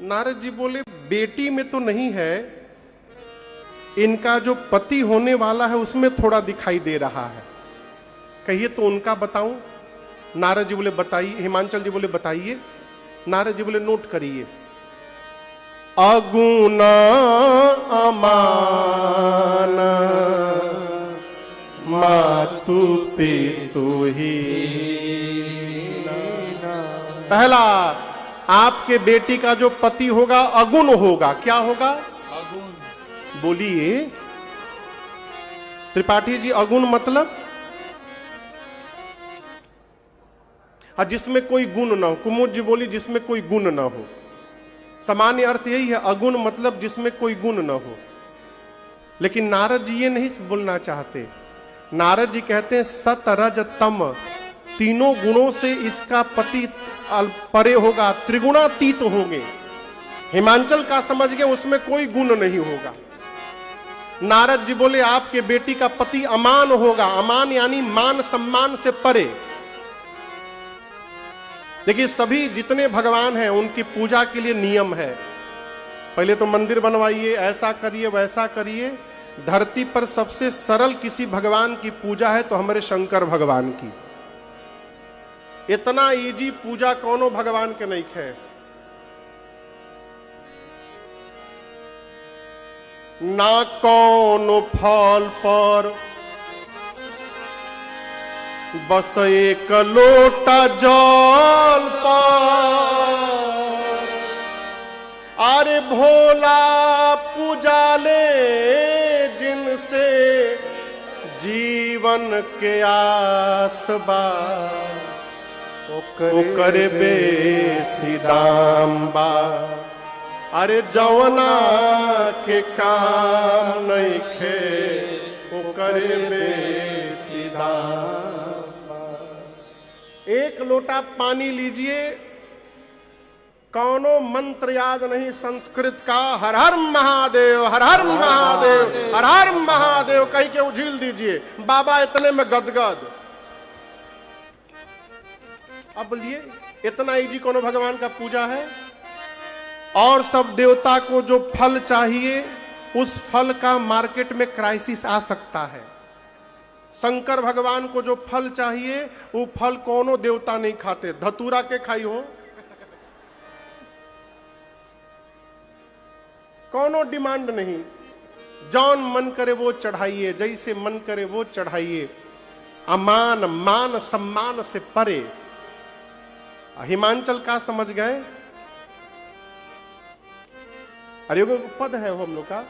नारद जी बोले बेटी में तो नहीं है, इनका जो पति होने वाला है उसमें थोड़ा दिखाई दे रहा है, कहिए तो उनका बताऊं। नारद जी बोले बताइए। हिमांचल जी बोले बताइए। नारद जी बोले नोट करिए, अगुना अमान मातु पितु ही। पहला, आपके बेटी का जो पति होगा अगुण होगा। क्या होगा? अगुण। बोलिए त्रिपाठी जी, अगुण मतलब जिसमें कोई गुण ना हो। कुमुद जी बोली जिसमें कोई गुण ना हो। सामान्य अर्थ यही है, अगुण मतलब जिसमें कोई गुण ना हो। लेकिन नारद जी ये नहीं बोलना चाहते। नारद जी कहते हैं सत रज तम, तीनों गुणों से इसका पति परे होगा, त्रिगुणातीत होंगे। हिमांचल का समझ गए उसमें कोई गुण नहीं होगा। नारद जी बोले आपके बेटी का पति अमान होगा। अमान यानी मान सम्मान से परे। देखिए सभी जितने भगवान हैं उनकी पूजा के लिए नियम है। पहले तो मंदिर बनवाइए, ऐसा करिए वैसा करिए। धरती पर सबसे सरल किसी भगवान की पूजा है तो हमारे शंकर भगवान की। इतना इजी पूजा कौनो भगवान के नहीं है। ना कौनो फल पर बस एक लोटा जल पर, अरे भोला पूजा ले जिनसे जीवन के आसबा, ओकर बेसी दाम बा। अरे जवना के काम नहीं खे, ओकर बेसी दाम। एक लोटा पानी लीजिए, कौनो मंत्र याद नहीं संस्कृत का, हर हर महादेव हर हर महादेव हर हर महादेव कह के उझिल दीजिए, बाबा इतने में गदगद। अब बोलिए इतना इजी कोनो भगवान का पूजा है? और सब देवता को जो फल चाहिए उस फल का मार्केट में क्राइसिस आ सकता है। शंकर भगवान को जो फल चाहिए वो फल कोनो देवता नहीं खाते। धतूरा के खाई हो, कोनो डिमांड नहीं। जौन मन करे वो चढ़ाइए, जैसे मन करे वो चढ़ाइए। अमान मान सम्मान से परे। हिमांचल का समझ गए? अरे वो पद है हम लोग का।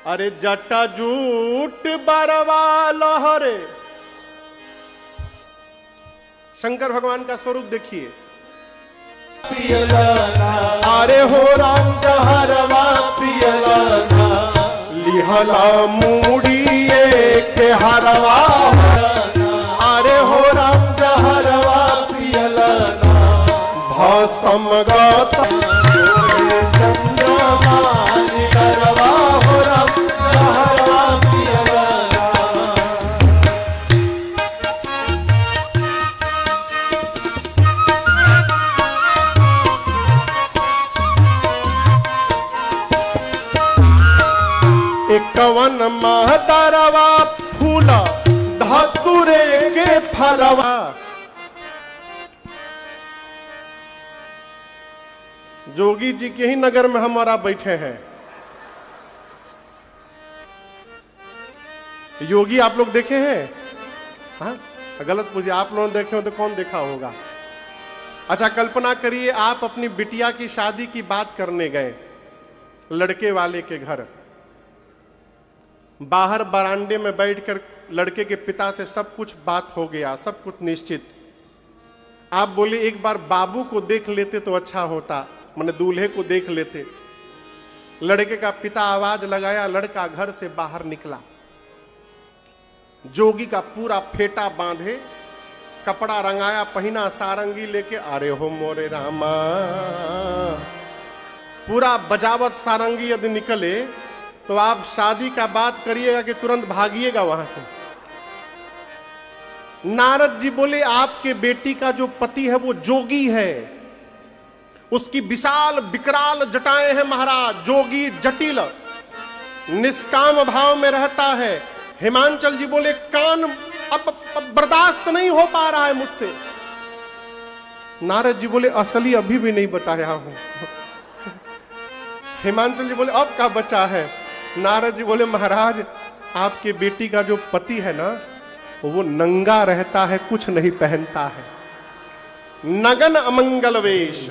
अरे जटा जूट बरवा लहरे। शंकर भगवान का स्वरूप देखिए। अरे हो राम जहरवा पियलाना, लिहला मूड़िए के हरवा। अरे हो राम जहरवा पियलाना, भसम गत चंद्रमा निकरवा। हो राम जहरवा पियलाना। कवन महतरवा फूल धतुरे के फलवा। जोगी जी के ही नगर में हमारा बैठे हैं। योगी आप लोग देखे हैं? हाँ, गलत पूछिए। आप लोग देखे हो तो कौन देखा होगा? अच्छा कल्पना करिए आप अपनी बिटिया की शादी की बात करने गए लड़के वाले के घर। बाहर बरांडे में बैठकर लड़के के पिता से सब कुछ बात हो गया, सब कुछ निश्चित। आप बोले एक बार बाबू को देख लेते तो अच्छा होता, माने दूल्हे को देख लेते। लड़के का पिता आवाज लगाया, लड़का घर से बाहर निकला। जोगी का पूरा फेटा बांधे, कपड़ा रंगाया, पहना, सारंगी लेके, अरे हो मोरे रामा। पूरा बजावत सारंगी यदि निकले तो आप शादी का बात करिएगा कि तुरंत भागिएगा वहां से। नारद जी बोले आपके बेटी का जो पति है वो जोगी है, उसकी विशाल विकराल जटाएं हैं महाराज, जोगी जटिल निष्काम भाव में रहता है। हिमांचल जी बोले कान अब बर्दाश्त नहीं हो पा रहा है मुझसे। नारद जी बोले असली अभी भी नहीं बताया हूं। हिमांचल जी बोले अब क्या बचा है? नारद जी बोले महाराज आपके बेटी का जो पति है ना वो नंगा रहता है, कुछ नहीं पहनता है, नगन अमंगल वेश।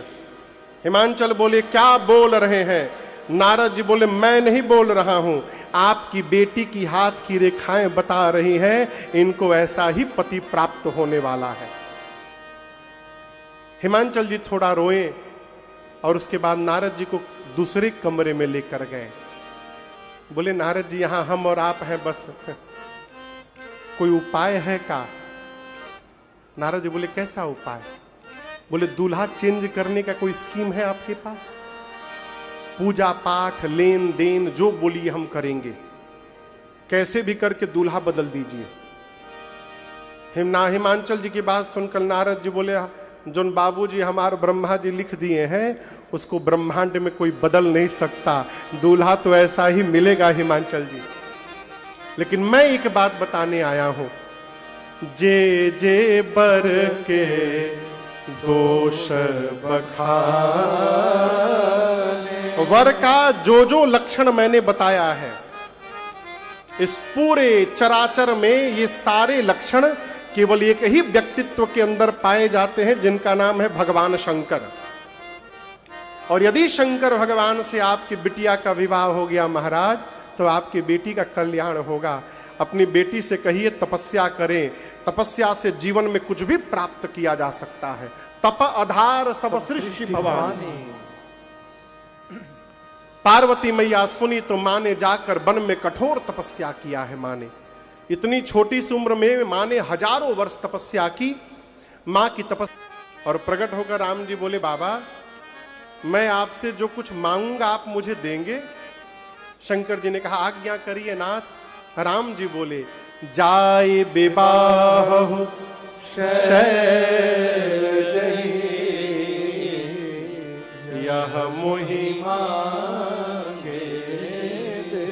हिमांचल बोले क्या बोल रहे हैं? नारद जी बोले मैं नहीं बोल रहा हूं, आपकी बेटी की हाथ की रेखाएं बता रही हैं, इनको ऐसा ही पति प्राप्त होने वाला है। हिमांचल जी थोड़ा रोए और उसके बाद नारद जी को दूसरे कमरे में लेकर गए। बोले नारद जी यहां हम और आप हैं बस, कोई उपाय है का? नारद जी बोले कैसा उपाय? बोले दूल्हा चेंज करने का कोई स्कीम है आपके पास? पूजा पाठ लेन देन जो बोलिए हम करेंगे, कैसे भी करके दूल्हा बदल दीजिए। हिमांचल जी की बात सुनकर नारद जी बोले जो बाबूजी हमारे ब्रह्मा जी लिख दिए हैं उसको ब्रह्मांड में कोई बदल नहीं सकता, दूल्हा तो ऐसा ही मिलेगा हिमांचल जी। लेकिन मैं एक बात बताने आया हूं, जे जे बर के दोष बखाने, वर का जो जो लक्षण मैंने बताया है इस पूरे चराचर में, ये सारे लक्षण केवल एक ही व्यक्तित्व के अंदर पाए जाते हैं जिनका नाम है भगवान शंकर। और यदि शंकर भगवान से आपकी बिटिया का विवाह हो गया महाराज तो आपकी बेटी का कल्याण होगा। अपनी बेटी से कहिए तपस्या करें, तपस्या से जीवन में कुछ भी प्राप्त किया जा सकता है। तप आधार सब सृष्टि भवानी। पार्वती मैया सुनी तो मां ने जाकर वन में कठोर तपस्या किया है। मां ने इतनी छोटी सी उम्र में मां ने हजारों वर्ष तपस्या की। मां की तपस्या और प्रकट होकर राम जी बोले बाबा मैं आपसे जो कुछ मांगूंगा आप मुझे देंगे? शंकर जी ने कहा आज्ञा करिए नाथ। राम जी बोले जाए विवाह शैल यह मोहि मांगे दे।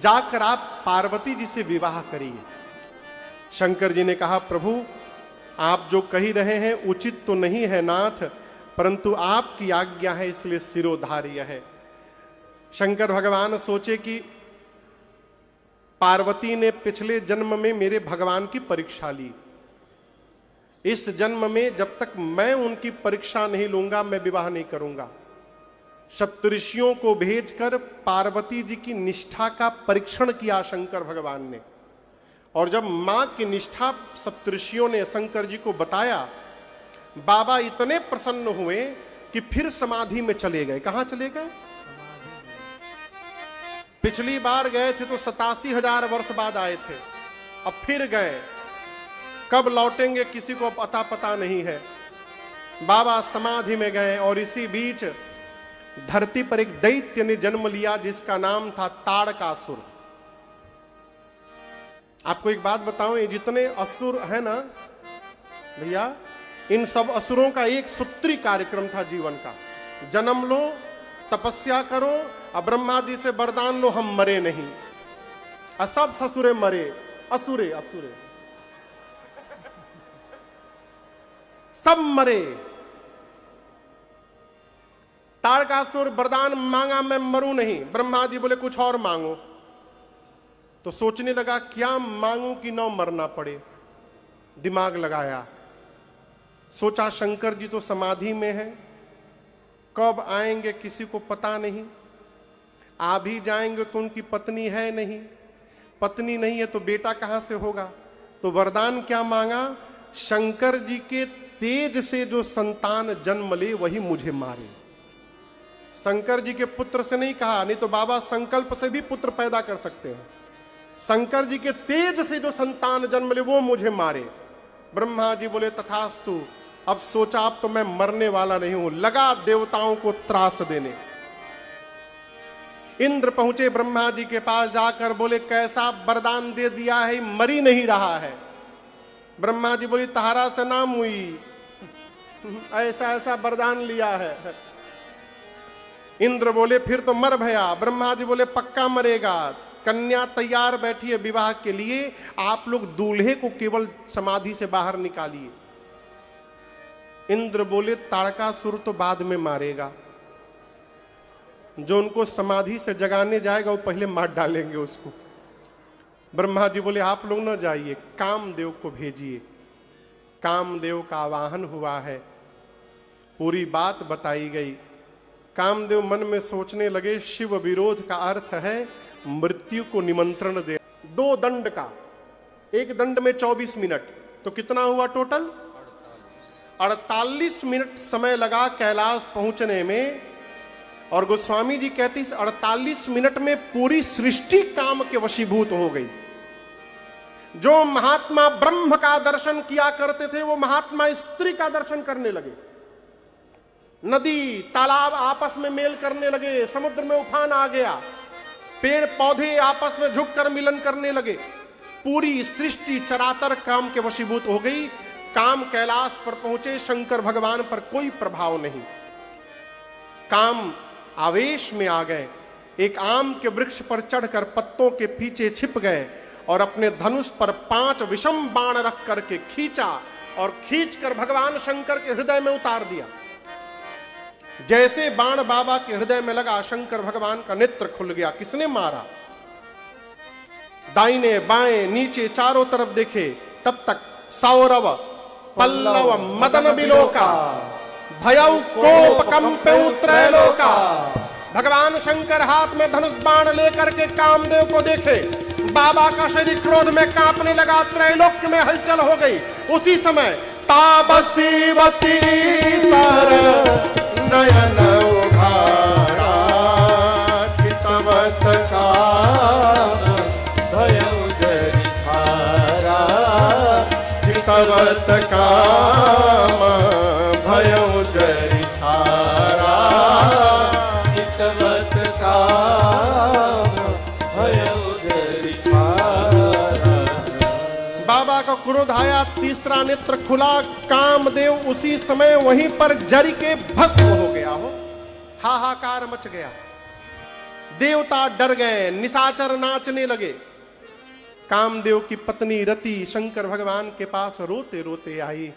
जाकर आप पार्वती जी से विवाह करिए। शंकर जी ने कहा प्रभु आप जो कही रहे हैं उचित तो नहीं है नाथ, परंतु आपकी आज्ञा है इसलिए सिरोधार्य है। शंकर भगवान सोचे कि पार्वती ने पिछले जन्म में मेरे भगवान की परीक्षा ली, इस जन्म में जब तक मैं उनकी परीक्षा नहीं लूंगा मैं विवाह नहीं करूंगा। सप्तऋषियों को भेजकर पार्वती जी की निष्ठा का परीक्षण किया शंकर भगवान ने, और जब मां की निष्ठा सप्तऋषियों ने शंकर जी को बताया, बाबा इतने प्रसन्न हुए कि फिर समाधि में चले गए। कहां चले गए? पिछली बार गए थे तो 87,000 वर्ष बाद आए थे, अब फिर गए, कब लौटेंगे किसी को अता पता नहीं है। बाबा समाधि में गए और इसी बीच धरती पर एक दैत्य ने जन्म लिया जिसका नाम था ताड़कासुर। आपको एक बात बताऊं, ये जितने असुर है ना भैया, इन सब असुरों का एक सूत्री कार्यक्रम था जीवन का। जन्म लो, तपस्या करो, अब ब्रह्मा जी से वरदान लो हम मरे नहीं। सब ससुरे मरे, असुरे असुरे सब मरे। ताड़कासुर वरदान मांगा मैं मरूं नहीं, ब्रह्मा जी बोले कुछ और मांगो। तो सोचने लगा क्या मांगू कि न मरना पड़े। दिमाग लगाया, सोचा शंकर जी तो समाधि में है, कब आएंगे किसी को पता नहीं, आ भी जाएंगे तो उनकी पत्नी है नहीं, पत्नी नहीं है तो बेटा कहां से होगा। तो वरदान क्या मांगा, शंकर जी के तेज से जो संतान जन्म ले वही मुझे मारे। शंकर जी के पुत्र से नहीं कहा, नहीं तो बाबा संकल्प से भी पुत्र पैदा कर सकते हैं। शंकर जी के तेज से जो संतान जन्म ले वो मुझे मारे। ब्रह्मा जी बोले तथास्तु। अब सोचा अब तो मैं मरने वाला नहीं हूं, लगा देवताओं को त्रास देने। इंद्र पहुंचे ब्रह्मा जी के पास, जाकर बोले कैसा वरदान दे दिया है, मरी नहीं रहा है। ब्रह्मा जी बोले तहारा से नाम हुई, ऐसा ऐसा वरदान लिया है। इंद्र बोले फिर तो मर भया। ब्रह्मा जी बोले पक्का मरेगा। कन्या तैयार बैठी है विवाह के लिए, आप लोग दूल्हे को केवल समाधि से बाहर निकालिए। इंद्र बोले ताड़कासुर तो बाद में मारेगा, जो उनको समाधि से जगाने जाएगा वो पहले मार डालेंगे उसको। ब्रह्मा जी बोले आप लोग न जाइए, कामदेव को भेजिए। कामदेव का आवाहन हुआ है, पूरी बात बताई गई। कामदेव मन में सोचने लगे शिव विरोध का अर्थ है मृत्यु को निमंत्रण दे। 2 दंड का, एक दंड में 24 मिनट, तो कितना हुआ टोटल? 48 मिनट समय लगा कैलाश पहुंचने में। और गोस्वामी जी कहते इस 48 मिनट में पूरी सृष्टि काम के वशीभूत हो गई। जो महात्मा ब्रह्म का दर्शन किया करते थे वो महात्मा स्त्री का दर्शन करने लगे। नदी तालाब आपस में मेल करने लगे, समुद्र में उफान आ गया, पेड़ पौधे आपस में झुककर मिलन करने लगे। पूरी सृष्टि चराचर काम के वशीभूत हो गई। काम कैलाश पर पहुंचे, शंकर भगवान पर कोई प्रभाव नहीं। काम आवेश में आ गए, एक आम के वृक्ष पर चढ़कर पत्तों के पीछे छिप गए और अपने धनुष पर 5 विषम बाण रख करके खींचा और खींचकर भगवान शंकर के हृदय में उतार दिया। जैसे बाण बाबा के हृदय में लगा, शंकर भगवान का नेत्र खुल गया। किसने मारा? दाहिने बाएं नीचे चारों तरफ देखे, तब तक सौरव पल्लव मदन विलोका भयउ कोप कंपेउ त्रैलोका। भगवान शंकर हाथ में धनुष बाण लेकर के कामदेव को देखे, बाबा का शरीर क्रोध में कांपने लगा, त्रैलोक्य में हलचल हो गई। उसी समय ताबसीवती सर नयन उघारा, चितवत काम भयउ जरि छारा, चितवत काम भयउ जरि छारा, चितवत काम भयउ जरि छारा। बाबा का क्रोध आया, तीसरा नेत्र खुला, कामदेव उसी समय वहीं पर जरि के भस्म हो गया हो। हाहाकार मच गया, देवता डर गए, निशाचर नाचने लगे। कामदेव की पत्नी रति शंकर भगवान के पास रोते रोते आई।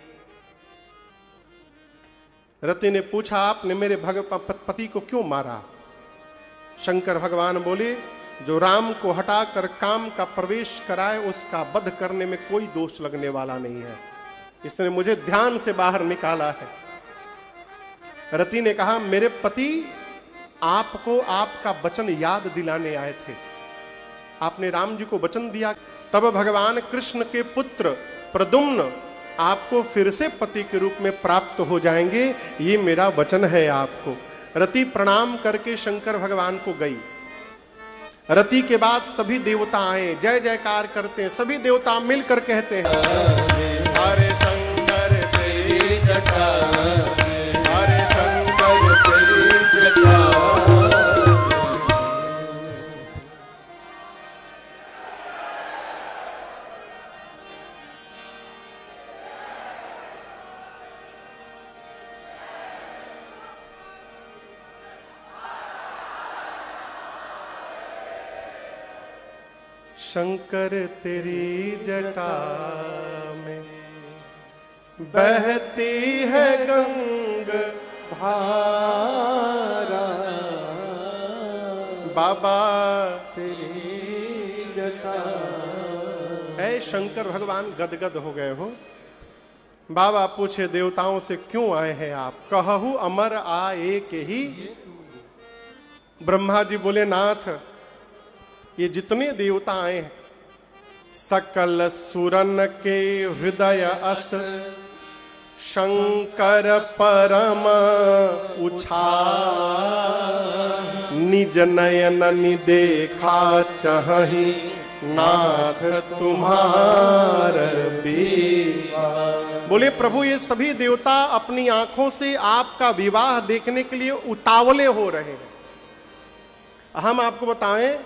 रति ने पूछा आपने मेरे पति को क्यों मारा? शंकर भगवान बोले जो राम को हटाकर काम का प्रवेश कराए उसका वध करने में कोई दोष लगने वाला नहीं है, इसने मुझे ध्यान से बाहर निकाला है। रति ने कहा मेरे पति आपको आपका वचन याद दिलाने आए थे, आपने राम जी को वचन दिया, तब भगवान कृष्ण के पुत्र प्रद्युम्न आपको फिर से पति के रूप में प्राप्त हो जाएंगे, ये मेरा वचन है आपको। रति प्रणाम करके शंकर भगवान को गई। रति के बाद सभी देवता आए, जय जयकार करते हैं। सभी देवता मिलकर कहते हैं हरे शंकर तेरी जटा, हरे शंकर तेरी जटा। शंकर तेरी जटा में बहती है गंग धारा, बाबा तेरी जटा। ऐ शंकर भगवान गदगद हो गए हो। बाबा पूछे देवताओं से क्यों आए हैं आप? कहू अमर आए के ही। ब्रह्मा जी बोले नाथ ये जितने देवता आए हैं सकल सुरन के हृदय अस शंकर परम उछा, निज नयन नि देखा चाहि नाथ तुम्हार बीवा। बोले प्रभु ये सभी देवता अपनी आंखों से आपका विवाह देखने के लिए उतावले हो रहे हैं। हम आपको बताएं,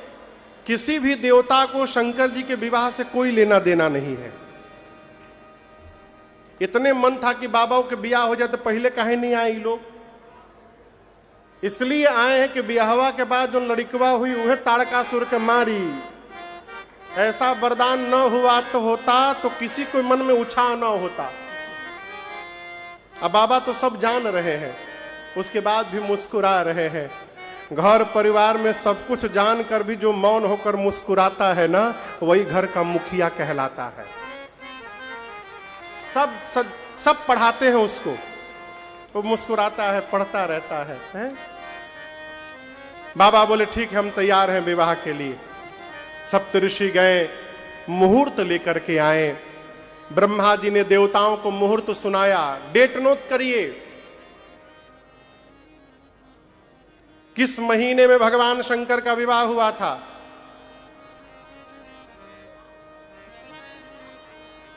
किसी भी देवता को शंकर जी के विवाह से कोई लेना देना नहीं है। इतने मन था कि बाबाओं के ब्याह हो जाए तो पहले काहे नहीं आए ये लोग? इसलिए आए हैं कि ब्याहवा के बाद जो लड़कवा हुई वह ताड़कासुर के मारी। ऐसा वरदान न हुआ तो होता तो किसी को मन में उछाह न होता। अब बाबा तो सब जान रहे हैं, उसके बाद भी मुस्कुरा रहे हैं। घर परिवार में सब कुछ जानकर भी जो मौन होकर मुस्कुराता है ना, वही घर का मुखिया कहलाता है। सब पढ़ाते हैं उसको, वो मुस्कुराता है, पढ़ता रहता है? बाबा बोले ठीक है, हम तैयार हैं विवाह के लिए। सप्तऋषि गए, मुहूर्त लेकर के आए। ब्रह्मा जी ने देवताओं को मुहूर्त सुनाया, डेट नोट करिए, किस महीने में भगवान शंकर का विवाह हुआ था।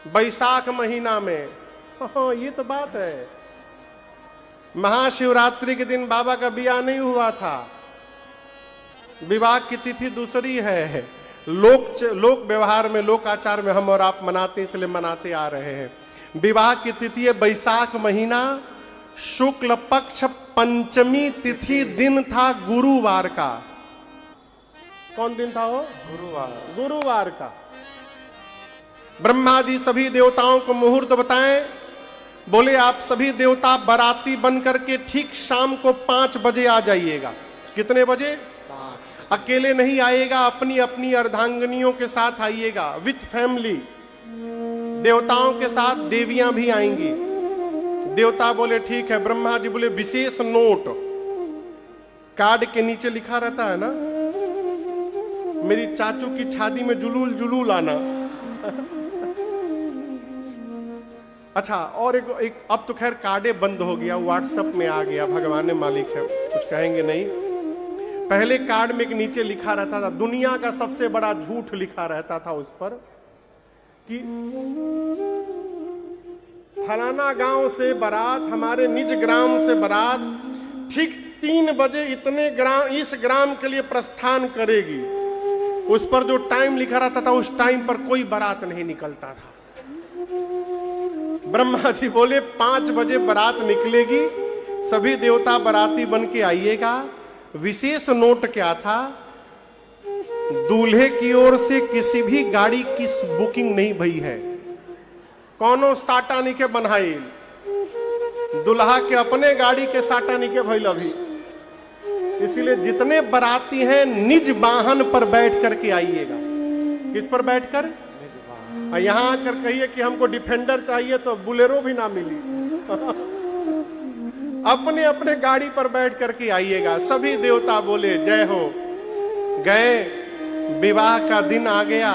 बैसाख महीना में। ये तो बात है, महाशिवरात्रि के दिन बाबा का विवाह नहीं हुआ था। विवाह की तिथि दूसरी है। लोक व्यवहार में, लोक आचार में हम और आप मनाते, इसलिए मनाते आ रहे हैं। विवाह की तिथि है बैसाख महीना, शुक्ल पक्ष पंचमी तिथि, दिन था गुरुवार का। कौन दिन था वो? गुरुवार का। ब्रह्मा जी सभी देवताओं को मुहूर्त बताएं, बोले आप सभी देवता बाराती बनकर के ठीक शाम को 5 बजे आ जाइएगा। कितने बजे? 5। अकेले नहीं आइएगा, अपनी अपनी अर्धांगिनियों के साथ आइएगा, विथ फैमिली। देवताओं के साथ देवियां भी आएंगी। देवता बोले ठीक है। ब्रह्मा जी बोले विशेष नोट, कार्ड के नीचे लिखा रहता है ना, मेरी चाचू की शादी में जुलूल जुलूल आना। अच्छा, और एक अब तो खैर कार्डे बंद हो गया, व्हाट्सएप में आ गया, भगवान ने मालिक है, कुछ कहेंगे नहीं। पहले कार्ड में एक नीचे लिखा रहता था, दुनिया का सबसे बड़ा झूठ लिखा रहता था उस पर कि फलाना गांव से बारात, हमारे निज ग्राम से बारात ठीक 3 बजे इतने ग्राम, इस ग्राम के लिए प्रस्थान करेगी। उस पर जो टाइम लिखा रहता था, उस टाइम पर कोई बारात नहीं निकलता था। ब्रह्मा जी बोले 5 बजे बारात निकलेगी, सभी देवता बाराती बन के आइएगा। विशेष नोट क्या था? दूल्हे की ओर से किसी भी गाड़ी की बुकिंग नहीं भई है, कौनो साटा निके बनाई, दुल्हा के अपने गाड़ी के साटा निके भइल अभी। इसीलिए जितने बाराती हैं निज वाहन पर बैठ करके आइएगा। किस पर बैठकर? यहां आकर कहिए कि हमको डिफेंडर चाहिए तो बुलेरो भी ना मिली। अपने अपने गाड़ी पर बैठ करके आइएगा। सभी देवता बोले जय हो। गए, विवाह का दिन आ गया,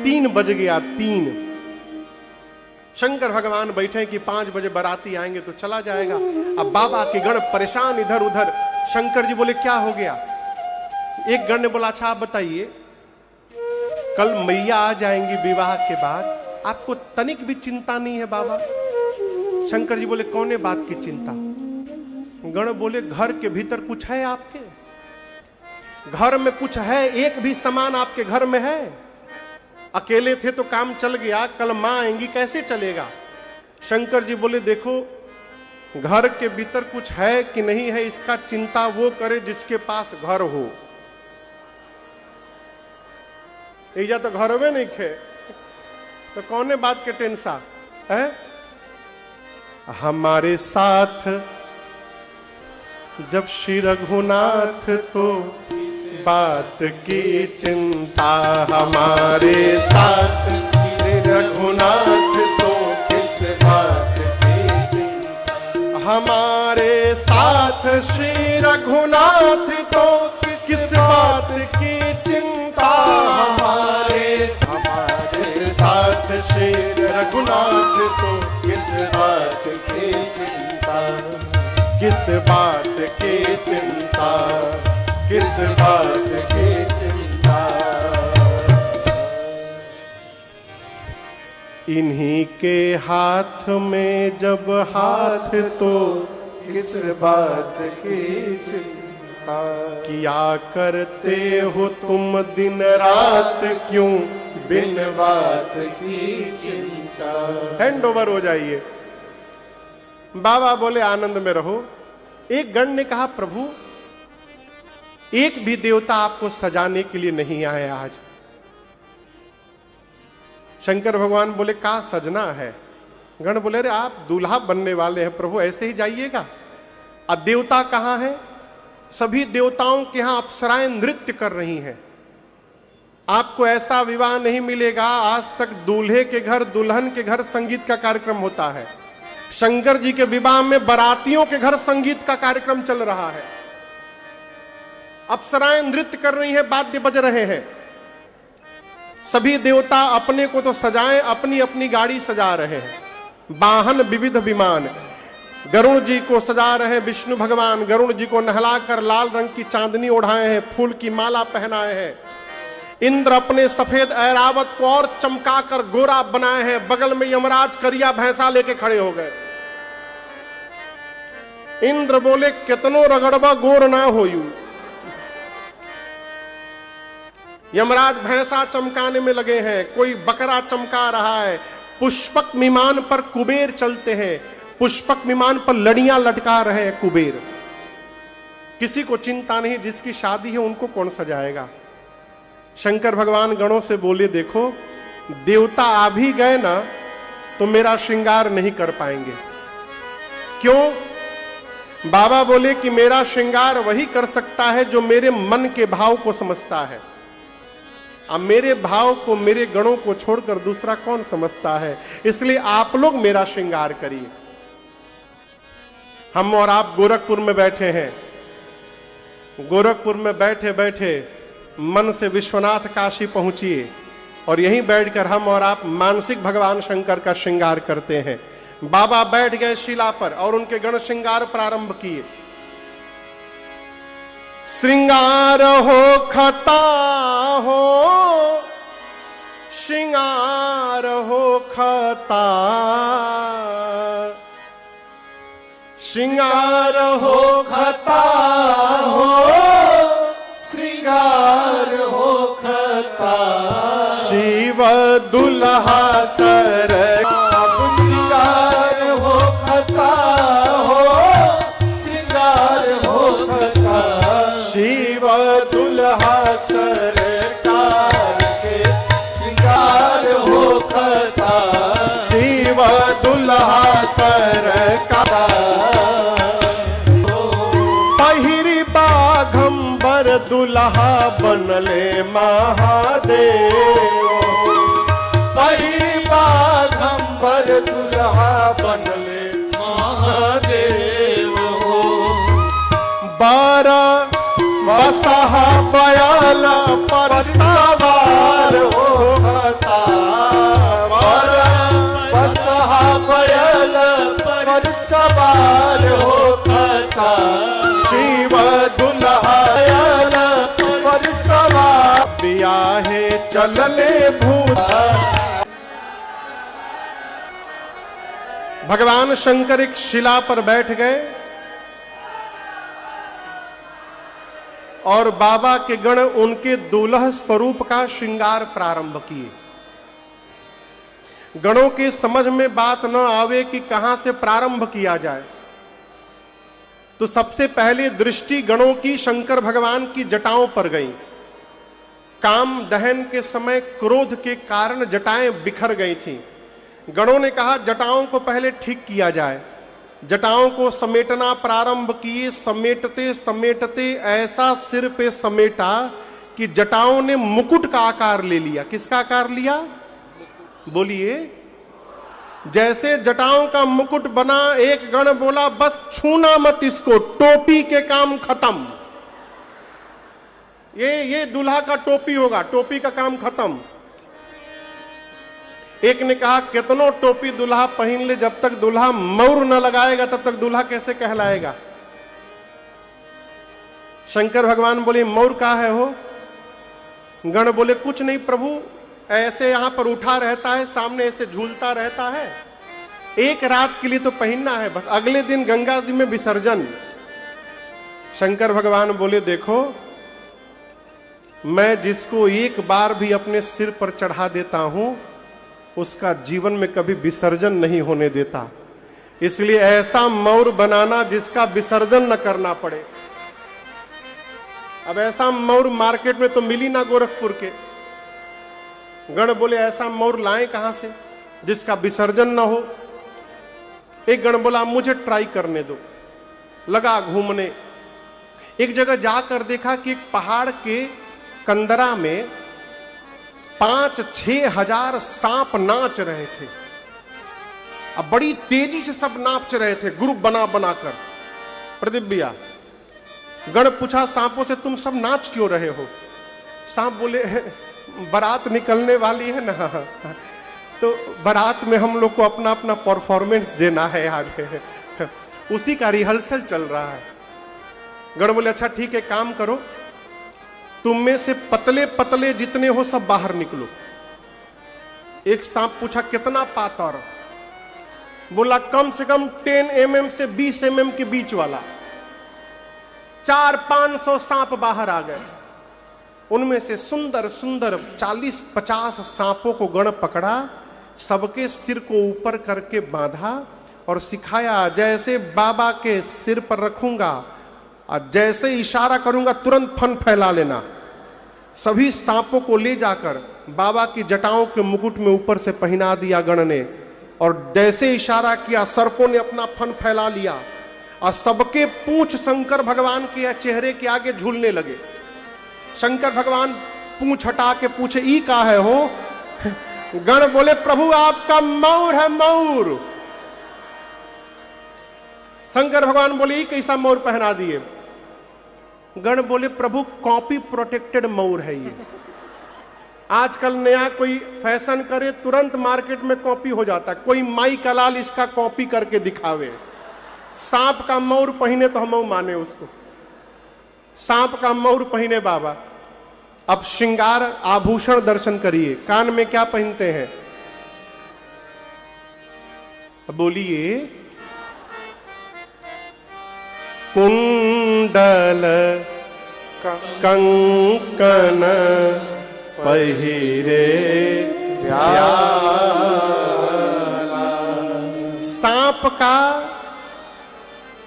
3 बज गया। 3 शंकर भगवान बैठे कि 5 बजे बाराती आएंगे तो चला जाएगा। अब बाबा के गण परेशान इधर उधर। शंकर जी बोले क्या हो गया? एक गण ने बोला अच्छा आप बताइए, कल मैया आ जाएंगी विवाह के बाद, आपको तनिक भी चिंता नहीं है बाबा? शंकर जी बोले कौन बात की चिंता? गण बोले घर के भीतर कुछ है आपके? घर में कुछ है? एक भी सामान आपके घर में है? अकेले थे तो काम चल गया, कल मां आएंगी कैसे चलेगा? शंकर जी बोले देखो, घर के भीतर कुछ है कि नहीं है इसका चिंता वो करे जिसके पास घर हो। इजा तो घर में नहीं खे तो कौन बात के टेंशन है? हमारे साथ जब श्री रघुनाथ तो बात की चिंता, हमारे साथ श्री रघुनाथ तो किस बात की चिंता, हमारे साथ श्री रघुनाथ तो किस बात की चिंता, हमारे साथ श्री रघुनाथ तो किस बात की चिंता, किस बात की चिंता, किस बात की चिंता। इन्हीं के हाथ में जब हाथ तो किस बात की चिंता। चिंता। किया करते हो तुम दिन रात क्यों बिन बात की चिंता। हैंड ओवर हो जाइए। बाबा बोले आनंद में रहो। एक गण ने कहा प्रभु एक भी देवता आपको सजाने के लिए नहीं आए आज। शंकर भगवान बोले का सजना है? गण बोले अरे आप दूल्हा बनने वाले हैं प्रभु, ऐसे ही जाइएगा। अब देवता कहां है? सभी देवताओं के यहां अप्सराएं नृत्य कर रही हैं। आपको ऐसा विवाह नहीं मिलेगा, आज तक दूल्हे के घर दुल्हन के घर संगीत का कार्यक्रम होता है। शंकर जी के विवाह में बारातियों के घर संगीत का कार्यक्रम चल रहा है। अप्सराएं नृत्य कर रही हैं, वाद्य बज रहे हैं। सभी देवता अपने को तो सजाएं, अपनी अपनी गाड़ी सजा रहे हैं। वाहन विविध विमान। गरुण जी को सजा रहे हैं विष्णु भगवान, गरुण जी को नहलाकर लाल रंग की चांदनी ओढ़ाए हैं, फूल की माला पहनाए हैं। इंद्र अपने सफेद ऐरावत को और चमकाकर गोरा बनाए हैं। बगल में यमराज करिया भैंसा लेके खड़े हो गए। इंद्र बोले कितनो रगड़बा गोर ना होयू। यमराज भैंसा चमकाने में लगे हैं, कोई बकरा चमका रहा है। पुष्पक विमान पर कुबेर चलते हैं, पुष्पक विमान पर लड़ियां लटका रहे हैं कुबेर। किसी को चिंता नहीं, जिसकी शादी है उनको कौन सजाएगा। शंकर भगवान गणों से बोले देखो देवता आ भी गए ना तो मेरा श्रृंगार नहीं कर पाएंगे। क्यों? बाबा बोले कि मेरा श्रृंगार वही कर सकता है जो मेरे मन के भाव को समझता है। अब मेरे भाव को, मेरे गणों को छोड़कर दूसरा कौन समझता है, इसलिए आप लोग मेरा श्रृंगार करिए। हम और आप गोरखपुर में बैठे हैं। गोरखपुर में बैठे बैठे मन से विश्वनाथ काशी पहुंचिए और यहीं बैठकर हम और आप मानसिक भगवान शंकर का श्रृंगार करते हैं। बाबा बैठ गए शिला पर और उनके गण श्रृंगार प्रारंभ किए। श्रृंगार हो खता हो, श्रृंगार हो खता, श्रृंगार हो खता हो, श्रृंगार हो खता। शिव दुल्हा सर श्रृंगार हो खता हो, श्रृंगार हो खता। शिव दुल्हा सरकार के श्रृंगार हो खता। शिव दुल्हा सरकार पहिरी बाघंबर दुल्हा बनले महादेव। पहिरी बाघंबर दुल्हा बनले महादेव हो। 12 बसहा बयाल पर सवार हो खता। 12 बसहा बयाल पर सवार हो खता। शिव दुल्हा पर सवार बियाहे चलले भूत। भगवान शंकर एक शिला पर बैठ गए और बाबा के गण उनके दुल्हा स्वरूप का श्रृंगार प्रारंभ किए। गणों के समझ में बात न आवे कि कहां से प्रारंभ किया जाए, तो सबसे पहले दृष्टि गणों की शंकर भगवान की जटाओं पर गई। काम दहन के समय क्रोध के कारण जटाएं बिखर गई थीं। गणों ने कहा जटाओं को पहले ठीक किया जाए। जटाओं को समेटना प्रारंभ किए। समेटते समेटते ऐसा सिर पे समेटा कि जटाओं ने मुकुट का आकार ले लिया। किसका आकार लिया? बोलिए। जैसे जटाओं का मुकुट बना, एक गण बोला बस छूना मत इसको, टोपी के काम खत्म। ये दूल्हा का टोपी होगा, टोपी का काम खत्म। एक ने कहा कितनो टोपी दूल्हा पहन ले, जब तक दूल्हा मौर न लगाएगा तब तक दूल्हा कैसे कहलाएगा। शंकर भगवान बोले मौर का है हो? गण बोले कुछ नहीं प्रभु, ऐसे यहां पर उठा रहता है, सामने ऐसे झूलता रहता है, एक रात के लिए तो पहनना है बस, अगले दिन गंगा जी में विसर्जन। शंकर भगवान बोले देखो, मैं जिसको एक बार भी अपने सिर पर चढ़ा देता हूं उसका जीवन में कभी विसर्जन नहीं होने देता। इसलिए ऐसा मौर बनाना जिसका विसर्जन न करना पड़े। अब ऐसा मौर मार्केट में तो मिली ना गोरखपुर के। गण बोले ऐसा मौर लाएं कहां से जिसका विसर्जन ना हो। एक गण बोला मुझे ट्राई करने दो। लगा घूमने, एक जगह जाकर देखा कि एक पहाड़ के कंदरा में 5-6 हजार सांप नाच रहे थे। अब बड़ी तेजी से सब नाच रहे थे, ग्रुप बना बनाकर। प्रदीप भैया, गण पूछा सांपों से तुम सब नाच क्यों रहे हो? सांप बोले बारात निकलने वाली है ना, तो बारात में हम लोग को अपना अपना परफॉर्मेंस देना है आगे, उसी का रिहर्सल चल रहा है। गण बोले अच्छा ठीक है, काम करो, तुम में से पतले पतले जितने हो सब बाहर निकलो। एक सांप पूछा कितना पातर? बोला कम से कम 10 mm से 20 mm के बीच वाला। 400-500 सांप बाहर आ गए। उनमें से सुंदर सुंदर 40-50 सांपों को गण पकड़ा, सबके सिर को ऊपर करके बांधा और सिखाया जैसे बाबा के सिर पर रखूंगा और जैसे इशारा करूंगा तुरंत फन फैला लेना। सभी सांपों को ले जाकर बाबा की जटाओं के मुकुट में ऊपर से पहना दिया गण ने, और जैसे इशारा किया सर्पों ने अपना फन फैला लिया और सबके पूंछ शंकर भगवान के चेहरे के आगे झूलने लगे। शंकर भगवान पूंछ हटा के पूछे ई का है हो? गण बोले प्रभु आपका मौर है, मौर। शंकर भगवान बोले ई कैसा मौर पहना दिए? गण बोले प्रभु कॉपी प्रोटेक्टेड मौर है ये। आजकल नया कोई फैशन करे तुरंत मार्केट में कॉपी हो जाता है। कोई माई का लाल इसका कॉपी करके दिखावे। सांप का मौर पहने तो हम माने उसको, सांप का मौर पहने बाबा। अब श्रृंगार आभूषण दर्शन करिए, कान में क्या पहनते हैं? बोलिए कुंडल कंकन पहिरे प्याला। सांप का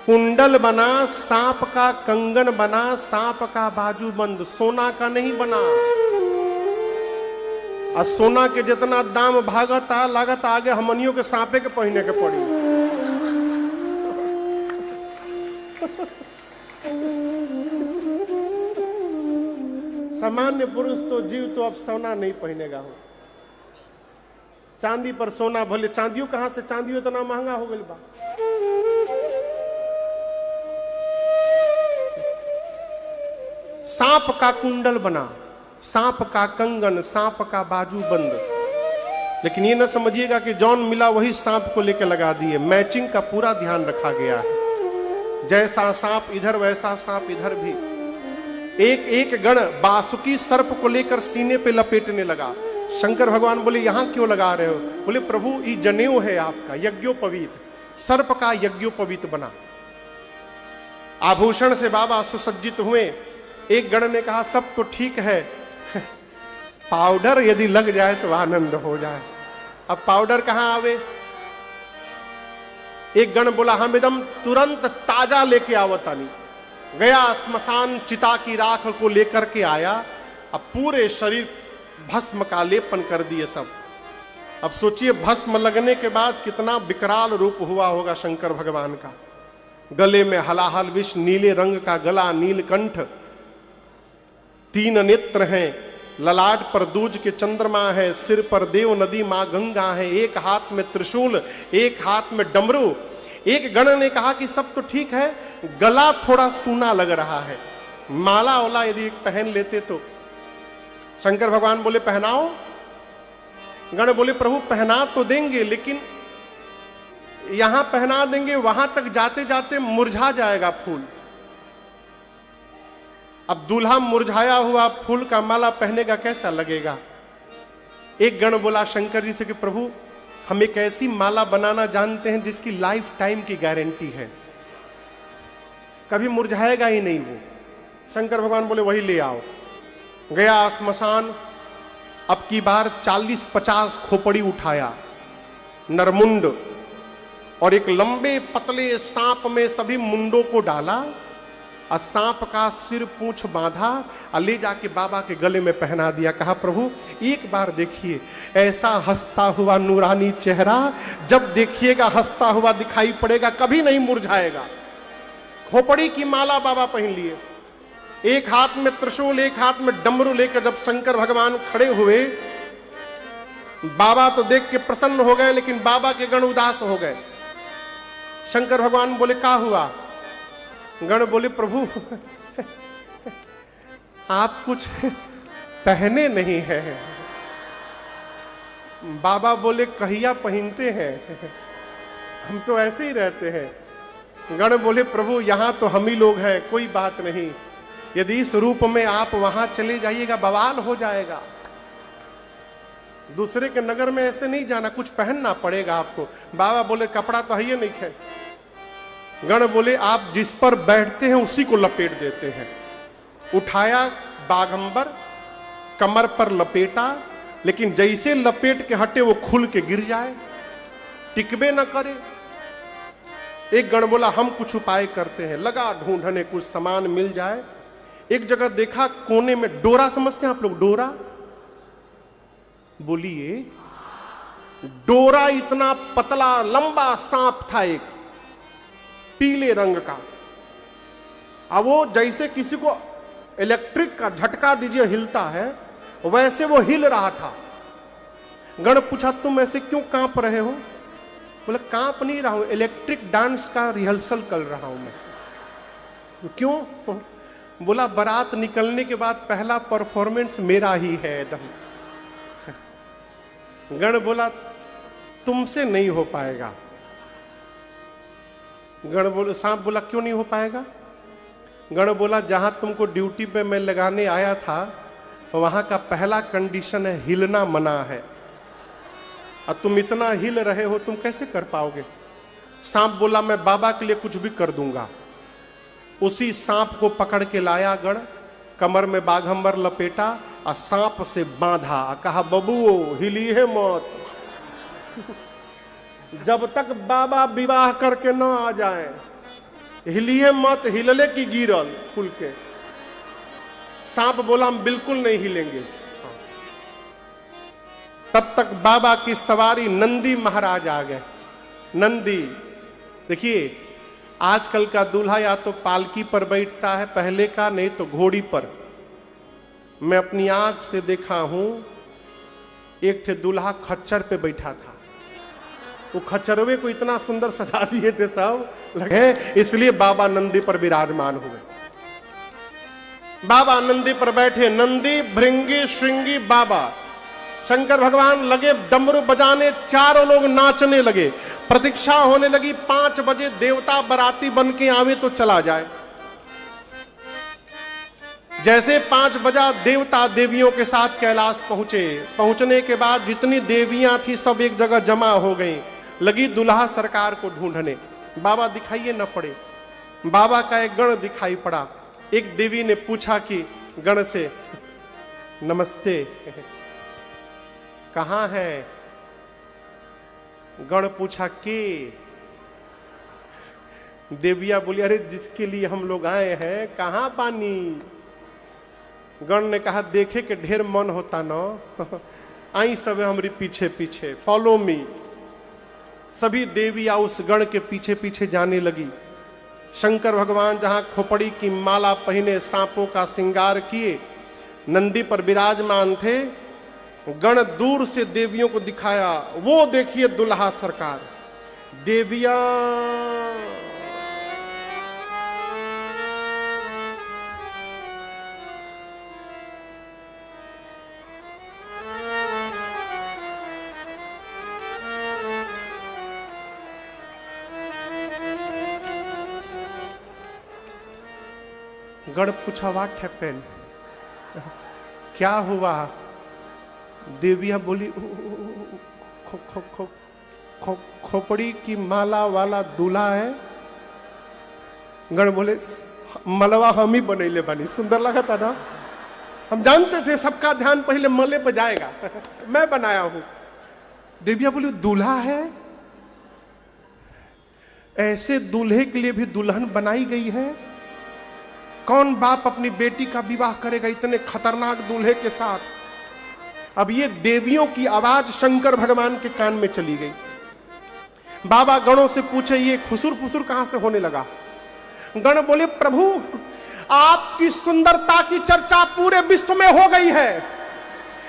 कुंडल बना, सांप का कंगन बना, सांप का बाजूबंद, सोना का नहीं बना। और सोना के जितना दाम भागता लागत आगे हमनियों के सांपे के पहने के पड़ी। सामान्य पुरुष तो जीव तो अब सोना नहीं पहनेगा हो। चांदी पर सोना, भले चांदियों कहां से, चांदियों इतना महंगा हो गई बा। सांप का कुंडल बना, सांप का कंगन, सांप का बाजूबंद। लेकिन ये न समझिएगा कि जौन मिला वही सांप को लेकर लगा दिए। मैचिंग का पूरा ध्यान रखा गया है। जैसा सांप इधर वैसा सांप इधर भी। एक एक गण बासुकी सर्प को लेकर सीने पे लपेटने लगा। शंकर भगवान बोले यहां क्यों लगा रहे हो? बोले प्रभु ये जनेऊ है आपका, यज्ञोपवीत, सर्प का यज्ञोपवीत बना। आभूषण से बाबा सुसज्जित हुए। एक गण ने कहा सब तो ठीक है, पाउडर यदि लग जाए तो आनंद हो जाए। अब पाउडर कहां आवे? एक गण बोला हम एकदम तुरंत ताजा लेके आवतानी। गया स्मशान, चिता की राख को लेकर के आया। अब पूरे शरीर भस्म का लेपन कर दिए सब। अब सोचिए भस्म लगने के बाद कितना विकराल रूप हुआ होगा शंकर भगवान का। गले में हलाहल विष, नीले रंग का गला, नीलकंठ, 3 नेत्र हैं, ललाट पर दूज के चंद्रमा है, सिर पर देव नदी मां गंगा है, एक हाथ में त्रिशूल, एक हाथ में डमरू। एक गण ने कहा कि सब तो ठीक है, गला थोड़ा सूना लग रहा है, माला वाला यदि पहन लेते तो। शंकर भगवान बोले पहनाओ। गण बोले प्रभु पहना तो देंगे, लेकिन यहां पहना देंगे, वहां तक जाते जाते मुरझा जाएगा फूल। अब दूल्हा मुरझाया हुआ फूल का माला पहनेगा, कैसा लगेगा? एक गण बोला शंकर जी से कि प्रभु हम एक ऐसी माला बनाना जानते हैं जिसकी लाइफ टाइम की गारंटी है। कभी मुरझाएगा ही नहीं वो। शंकर भगवान बोले वही ले आओ। गया स्मशान, अब की बार 40-50 खोपड़ी उठाया, नरमुंड, और एक लंबे पतले सांप में सभी मुंडों को डाला और सांप का सिर पूंछ बांधा और ले जाके बाबा के गले में पहना दिया। कहा प्रभु एक बार देखिए ऐसा हंसता हुआ नूरानी चेहरा, जब देखिएगा हंसता हुआ दिखाई पड़ेगा, कभी नहीं मुरझाएगा। खोपड़ी की माला बाबा पहन लिए, एक हाथ में त्रिशूल एक हाथ में डमरू लेकर जब शंकर भगवान खड़े हुए, बाबा तो देख के प्रसन्न हो गए, लेकिन बाबा के गण उदास हो गए। शंकर भगवान बोले क्या हुआ? गण बोले प्रभु आप कुछ पहने नहीं है। बाबा बोले कहिया पहनते हैं, हम तो ऐसे ही रहते हैं। गण बोले प्रभु यहां तो हम ही लोग हैं, कोई बात नहीं, यदि इस रूप में आप वहां चले जाइएगा बवाल हो जाएगा। दूसरे के नगर में ऐसे नहीं जाना, कुछ पहनना पड़ेगा आपको। बाबा बोले कपड़ा तो है ही नहीं है। गण बोले आप जिस पर बैठते हैं उसी को लपेट देते हैं। उठाया बागंबर, कमर पर लपेटा, लेकिन जैसे लपेट के हटे वो खुल के गिर जाए, टिकबे न करे। एक गण बोला हम कुछ उपाय करते हैं, लगा ढूंढने कुछ सामान मिल जाए। एक जगह देखा कोने में डोरा, समझते हैं आप लोग डोरा? बोलिए डोरा, इतना पतला लंबा सांप था एक पीले रंग का। अब वो जैसे किसी को इलेक्ट्रिक का झटका दीजिए हिलता है, वैसे वो हिल रहा था। गण पूछा तुम ऐसे क्यों कांप रहे हो? बोले कांप नहीं रहा हूं, इलेक्ट्रिक डांस का रिहर्सल कर रहा हूं मैं। क्यों? बोला बारात निकलने के बाद पहला परफॉर्मेंस मेरा ही है एकदम। गण बोला तुमसे नहीं हो पाएगा। गण बोला, सांप बोला क्यों नहीं हो पाएगा? गण बोला जहां तुमको ड्यूटी पे मैं लगाने आया था वहां का पहला कंडीशन है हिलना मना है, और तुम इतना हिल रहे हो, तुम कैसे कर पाओगे? सांप बोला मैं बाबा के लिए कुछ भी कर दूंगा। उसी सांप को पकड़ के लाया गण, कमर में बाघंबर लपेटा और सांप से बांधा, कहा बबुओ हिली है मौत, जब तक बाबा विवाह करके न आ जाए हिलिए मत, हिलले की गिरल खुल के। सांप बोला हम बिल्कुल नहीं हिलेंगे। तब तक बाबा की सवारी नंदी महाराज आ गए। नंदी देखिए आजकल का दूल्हा या तो पालकी पर बैठता है, पहले का नहीं तो घोड़ी पर। मैं अपनी आंख से देखा हूं, एक थे दूल्हा खच्चर पे बैठा था, वो खच्चरवे को इतना सुंदर सजा दिए थे सब लगे, इसलिए बाबा नंदी पर विराजमान हुए। बाबा नंदी पर बैठे, नंदी भृंगी श्रृंगी बाबा। शंकर भगवान लगे डमरू बजाने, चारों लोग नाचने लगे। प्रतीक्षा होने लगी 5 बजे देवता बराती बन के आवे तो चला जाए। जैसे 5 बजा देवता देवियों के साथ कैलाश पहुंचे। पहुंचने के बाद जितनी देवियां थी सब एक जगह जमा हो गई, लगी दुल्हा सरकार को ढूंढने। बाबा दिखाइए न पड़े। बाबा का एक गण दिखाई पड़ा। एक देवी ने पूछा कि गण से नमस्ते कहां है? गण पूछा के? देविया बोली अरे जिसके लिए हम लोग आए हैं कहां पानी? गण ने कहा देखे के ढेर मन होता न, आई सब हमारी पीछे पीछे, फॉलो मी। सभी देवियां उस गण के पीछे पीछे जाने लगी। शंकर भगवान जहां खोपड़ी की माला पहने, सांपों का श्रृंगार किए, नंदी पर विराजमान थे। गण दूर से देवियों को दिखाया, वो देखिए दुल्हा सरकार। देवियां गण पूछा व्हाट हैपेंड, क्या हुआ? देविया बोली खोपड़ी की माला वाला दूल्हा है, गण बोले मलवा हम ही बनैले बानी। सुंदर लगा था ना, हम जानते थे सबका ध्यान पहले मले पे जाएगा। मैं बनाया हूं। देविया बोली दूल्हा है, ऐसे दूल्हे के लिए भी दुल्हन बनाई गई है। कौन बाप अपनी बेटी का विवाह करेगा इतने खतरनाक दूल्हे के साथ। अब ये देवियों की आवाज शंकर भगवान के कान में चली गई। बाबा गणों से पूछे ये खुसुर फुसुर कहां से होने लगा। गण बोले प्रभु आपकी सुंदरता की चर्चा पूरे विश्व में हो गई है,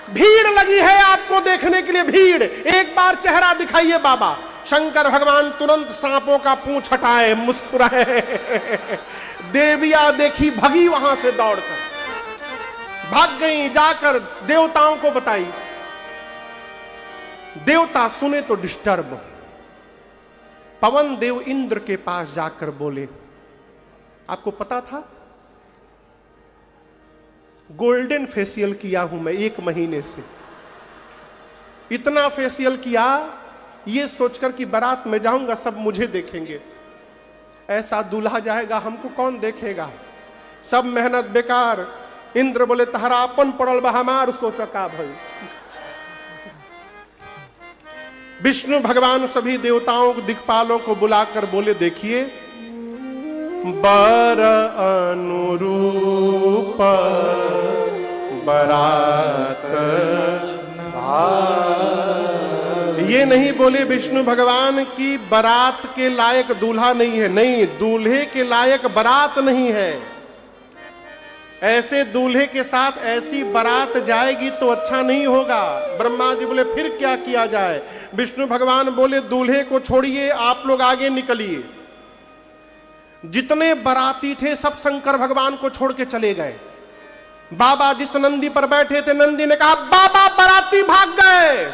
भीड़ लगी है आपको देखने के लिए, भीड़। एक बार चेहरा दिखाइए बाबा। शंकर भगवान तुरंत सांपों का पूंछ हटाए, मुस्कुराए। देविया देखी भगी वहां से दौड़कर, भाग गई, जाकर देवताओं को बताई। देवता सुने तो डिस्टर्ब। पवन देव इंद्र के पास जाकर बोले आपको पता था गोल्डन फेशियल किया हूं मैं 1 महीने से। इतना फेशियल किया ये सोचकर कि बारात में जाऊंगा सब मुझे देखेंगे, ऐसा दूल्हा जाएगा हमको कौन देखेगा, सब मेहनत बेकार। इंद्र बोले तहरा अपन पड़ल बा हमार सोच का भई। विष्णु भगवान सभी देवताओं दिक्पालों को बुलाकर बोले देखिए बर अनुरूप बरात। ये नहीं बोले विष्णु भगवान की बारात के लायक दूल्हा नहीं है, नहीं, दूल्हे के लायक बारात नहीं है। ऐसे दूल्हे के साथ ऐसी बारात जाएगी तो अच्छा नहीं होगा। ब्रह्मा जी बोले फिर क्या किया जाए। विष्णु भगवान बोले दूल्हे को छोड़िए, आप लोग आगे निकलिए। जितने बाराती थे सब शंकर भगवान को छोड़ के चले गए। बाबा जिस नंदी पर बैठे थे नंदी ने कहा बाबा बाराती भाग गए।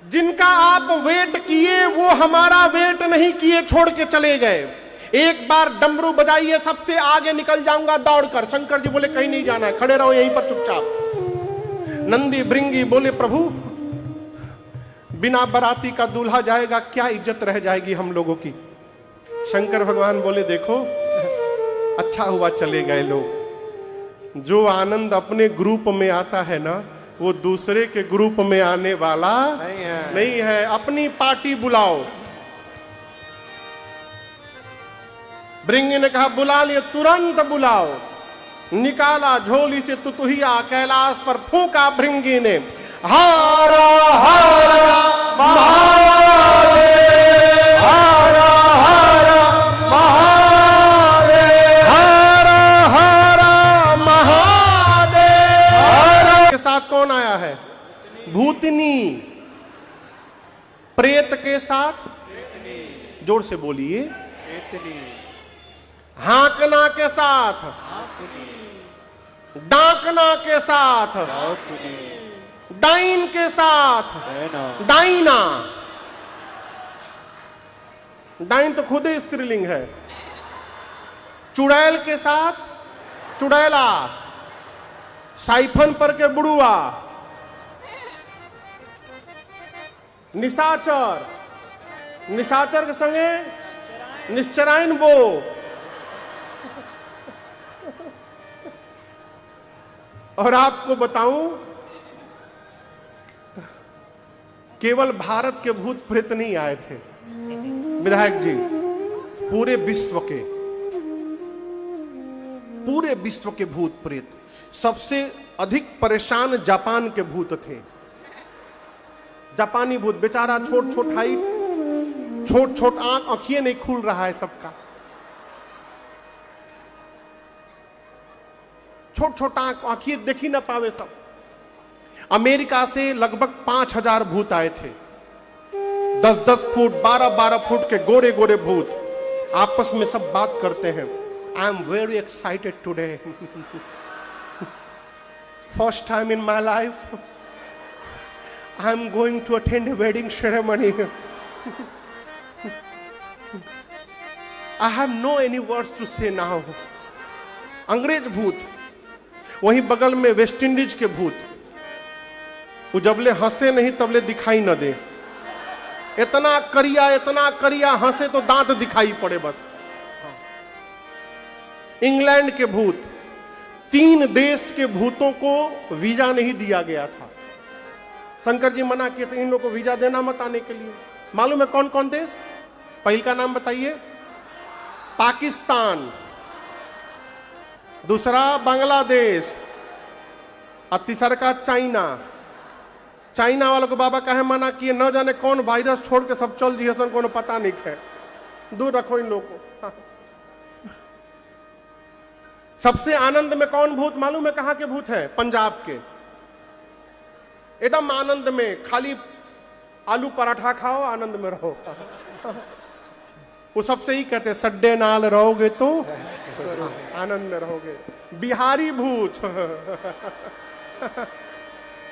जिनका आप वेट किए वो हमारा वेट नहीं किए, छोड़ के चले गए। एक बार डमरू बजाइए, सबसे आगे निकल जाऊंगा दौड़कर। शंकर जी बोले कहीं नहीं जाना है, खड़े रहो यहीं पर चुपचाप। नंदी भृंगी बोले प्रभु बिना बाराती का दूल्हा जाएगा, क्या इज्जत रह जाएगी हम लोगों की। शंकर भगवान बोले देखो अच्छा हुआ चले गए लोग। जो आनंद अपने ग्रुप में आता है ना वो दूसरे के ग्रुप में आने वाला नहीं है। अपनी पार्टी बुलाओ। भृंगी ने कहा बुला लिए, तुरंत बुलाओ। निकाला झोली से तुतुहिया, कैलाश पर फूंका भृंगी ने। हारा हारा महादेव, हारा हारा महादेव, हारा हारा महादेव। हारा के साथ कौन आया है? भूतनी। प्रेत के साथ जोर से बोलिए हाकना के साथ, डाकना के साथ, डाइन के साथ, डाइना। डाइन तो खुद ही स्त्रीलिंग है। चुड़ैल के साथ चुड़ैला, साइफन पर के बुड़ुआ, निशाचर, निशाचर के संगे निश्चराइन बो। और आपको बताऊं केवल भारत के भूत प्रेत नहीं आए थे विधायक जी, पूरे विश्व के भूत प्रेत। सबसे अधिक परेशान जापान के भूत थे। जापानी भूत बेचारा, छोट छोट हाइट, छोट छोट आंख, आंखिए नहीं खुल रहा है सबका, छोट छोट आंख, आंखिए देख ही ना पावे सब। अमेरिका से लगभग 5000 भूत आए थे। 10-10 फुट 12-12 फुट के गोरे गोरे भूत आपस में सब बात करते हैं। I am very excited today, first time in my life I am going to attend a wedding ceremony. I have no any words to say now. अंग्रेज भूत। वहीं बगल में वेस्ट इंडीज के भूत, वो जबले हंसे नहीं तबले दिखाई न दे। इतना करिया हंसे तो दांत दिखाई पड़े बस। इंग्लैंड के भूत, 3 देश के भूतों को वीजा नहीं दिया गया था। शंकर जी मना किए थे इन लोगों को वीजा देना मत आने के लिए। मालूम है कौन कौन देश? पहल का नाम बताइए, पाकिस्तान, दूसरा बांग्लादेश और तीसरा का चाइना। चाइना वालों को बाबा कहे मना किए, न जाने कौन वायरस छोड़ के सब चल दिए सन, कोनो पता नहीं है, दूर रखो इन लोगों को। सबसे आनंद में कौन भूत मालूम है कहां के भूत है? पंजाब के। एकदम आनंद में, खाली आलू पराठा खाओ, आनंद में रहो। वो सबसे ही कहते हैं सड्डे नाल रहोगे तो आनंद में रहोगे। बिहारी भूत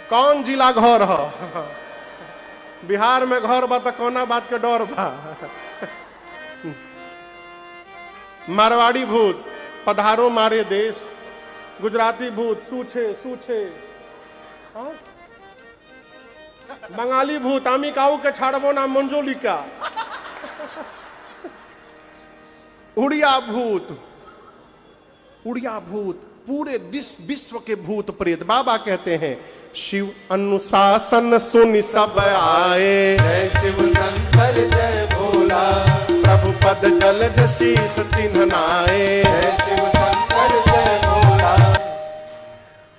कौन जिला घर हो? बिहार में घर बा तो कौना बात के डर बा? मारवाड़ी भूत पधारो मारे देश। गुजराती भूत सूछे सूछे। हाँ? बंगाली भूत आमी काऊ के छाड़बो ना मंजोलिका। उड़िया भूत, उड़िया भूत, पूरे विश्व के भूत प्रेत। बाबा कहते हैं शिव अनुशासन सुन सब आए, जय शिव शंकर जय भोला, प्रभु पद जलद शीस तिन्ह नाए। जय शिव शंकर जय भोला।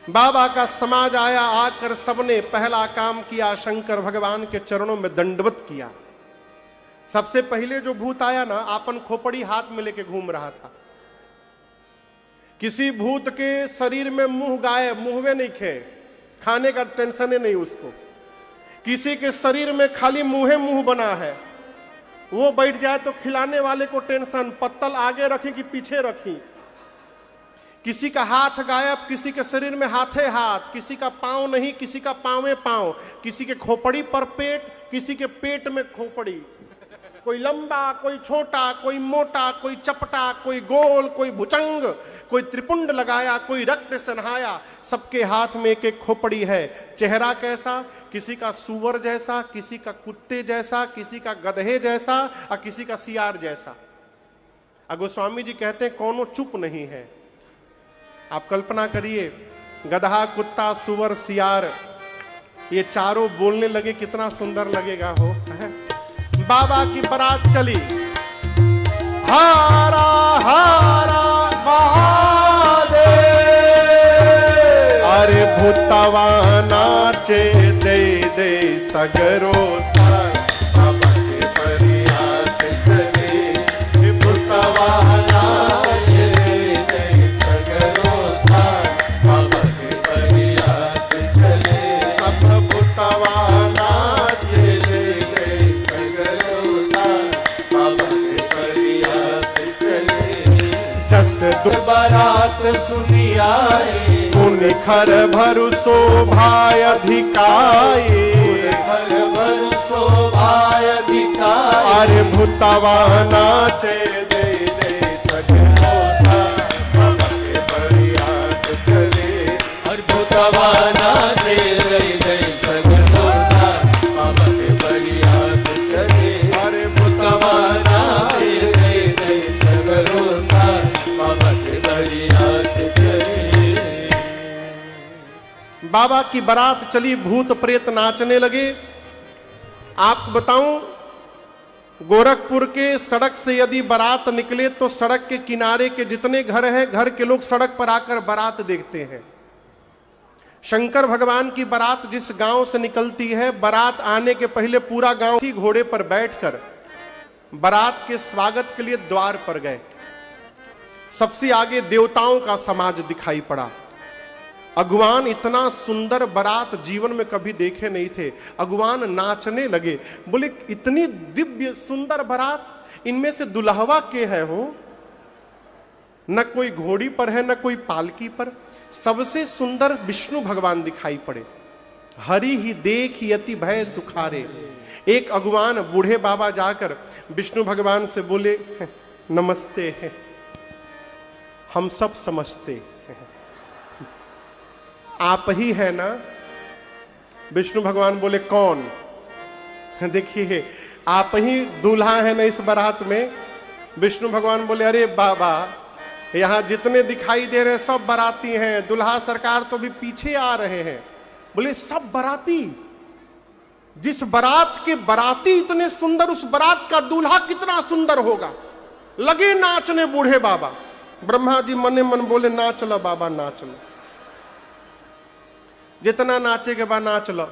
बाबा का समाज आया, आकर सबने पहला काम किया, शंकर भगवान के चरणों में दंडवत किया। सबसे पहले जो भूत आया ना, आपन खोपड़ी हाथ में लेके घूम रहा था। किसी भूत के शरीर में मुंह गायब, मुंह में नहीं खे, खाने का टेंशन ही नहीं उसको। किसी के शरीर में खाली मुंह बना है, वो बैठ जाए तो खिलाने वाले को टेंशन, पत्तल आगे रखी कि पीछे रखी। किसी का हाथ गायब, किसी के शरीर में हाथे हाथ, किसी का पांव नहीं, किसी का पांवे पांव, किसी के खोपड़ी पर पेट, किसी के पेट में खोपड़ी। कोई लंबा, कोई छोटा, कोई मोटा, कोई चपटा, कोई गोल, कोई भुजंग, कोई त्रिपुंड लगाया, कोई रक्त से नहाया। सबके हाथ में एक एक खोपड़ी है। चेहरा कैसा? किसी का सूअर जैसा, किसी का कुत्ते जैसा, किसी का गधे जैसा और किसी का सियार जैसा। गोस्वामी जी कहते हैं कोनो चुप नहीं है। आप कल्पना करिए, गधा, कुत्ता, सूअर, सियार, ये चारों बोलने लगे, कितना सुंदर लगेगा हो। बाबा की बारात चली, हारा हारा महादेव। अरे भूतवा नाचे दे दे सगरो थार, बाबा के परियात चले। भूतवा नाचे दे दे सगरो थार, बाबा के परियात चले। सब भूतवा नाचे दे दे सगरो थार, बाबा के परियात चले। जस बारात सुनी आए, खर भरु शोभाय अधिकाई। घर भर शोभाय अधिकाई। अरे भूतवा नाचे दे दे सगरो थार, बाबा के परियात चले। और भूतवा नाचे दे दे सगरो थार, बाबा के परियात चले। अरे भूतवा नाचे दे दे सगरो थार, बाबा के परियात चले। बाबा की बारात चली, भूत प्रेत नाचने लगे। आपको बताऊं, गोरखपुर के सड़क से यदि बारात निकले तो सड़क के किनारे के जितने घर हैं, घर के लोग सड़क पर आकर बारात देखते हैं। शंकर भगवान की बारात जिस गांव से निकलती है, बारात आने के पहले पूरा गांव ही घोड़े पर बैठकर बारात के स्वागत के लिए द्वार पर गए। सबसे आगे देवताओं का समाज दिखाई पड़ा। अगवान इतना सुंदर बारात जीवन में कभी देखे नहीं थे। अगवान नाचने लगे, बोले इतनी दिव्य सुंदर बारात, इनमें से दुल्हवा के है हो? न कोई घोड़ी पर है, न कोई पालकी पर। सबसे सुंदर विष्णु भगवान दिखाई पड़े। हरि ही देख यति भय सुखारे। एक अगवान बूढ़े बाबा जाकर विष्णु भगवान से बोले, नमस्ते, हम सब समझते हैं, आप ही है ना? विष्णु भगवान बोले, कौन? देखिए, आप ही दूल्हा है ना इस बारात में। विष्णु भगवान बोले, अरे बाबा, यहां जितने दिखाई दे रहे हैं सब बाराती हैं। दुल्हा सरकार तो भी पीछे आ रहे हैं। बोले सब बाराती? जिस बारात के बाराती इतने सुंदर, उस बारात का दूल्हा कितना सुंदर होगा। लगे नाचने बूढ़े बाबा। ब्रह्मा जी मने मन बोले नाच लो बाबा, नाच लो, जितना नाचे के बाद नाच लो।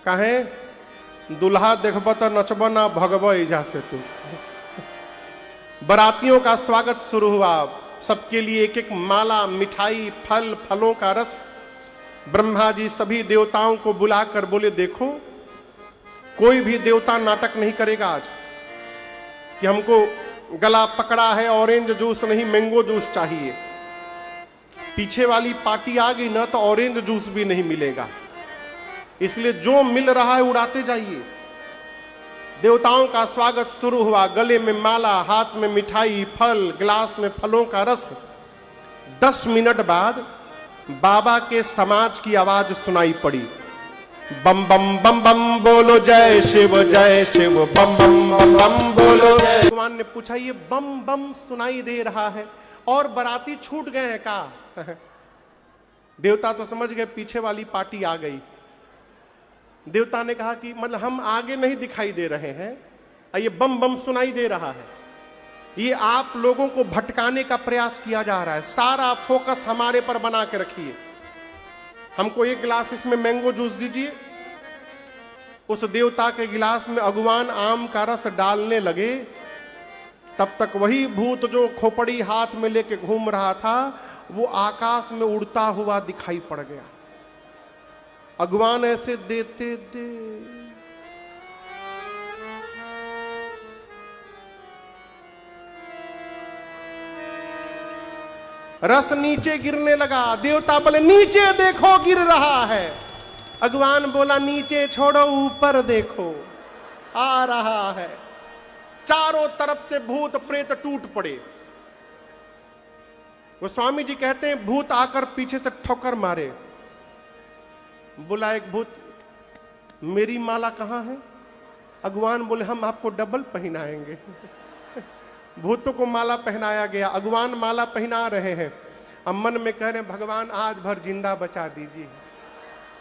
कहे दुल्हा देखब तो नचब ना, भगब एजा से तू। बारातियों का स्वागत शुरू हुआ। सबके लिए एक एक माला, मिठाई, फल, फलों का रस। ब्रह्मा जी सभी देवताओं को बुलाकर बोले देखो, कोई भी देवता नाटक नहीं करेगा आज कि हमको गला पकड़ा है, ऑरेंज जूस नहीं मैंगो जूस चाहिए। पीछे वाली पार्टी आ गई ना तो ऑरेंज जूस भी नहीं मिलेगा। इसलिए जो मिल रहा है उड़ाते जाइए। देवताओं का स्वागत शुरू हुआ। गले में माला, हाथ में मिठाई, फल, गिलास में फलों का रस। 10 मिनट बाद बाबा के समाज की आवाज सुनाई पड़ी। बम बम बम बम बोलो जय शिव बम बम बम बम बोलो। भगवान ने पूछा ये बम बम सुनाई दे रहा है और बाराती छूट गए हैं का? देवता तो समझ गए पीछे वाली पार्टी आ गई। देवता ने कहा कि मतलब हम आगे नहीं दिखाई दे रहे हैं, ये बम बम सुनाई दे रहा है। ये आप लोगों को भटकाने का प्रयास किया जा रहा है। सारा फोकस हमारे पर बना के रखिए। हमको एक गिलास इसमें मैंगो जूस दीजिए। उस देवता के गिलास में अगवान आम का रस डालने लगे। तब तक वही भूत जो खोपड़ी हाथ में लेके घूम रहा था वो आकाश में उड़ता हुआ दिखाई पड़ गया। अगवान ऐसे देते दे रस नीचे गिरने लगा। देवता बोले नीचे देखो गिर रहा है। अगवान बोला नीचे छोड़ो ऊपर देखो आ रहा है। चारों तरफ से भूत प्रेत टूट पड़े। वो स्वामी जी कहते हैं भूत आकर पीछे से ठोकर मारे। बोला एक भूत मेरी माला कहां है? अगवान बोले हम आपको डबल पहनाएंगे। भूतों को माला पहनाया गया। अगवान माला पहना रहे हैं। अब मन में कह रहे हैं भगवान आज भर जिंदा बचा दीजिए।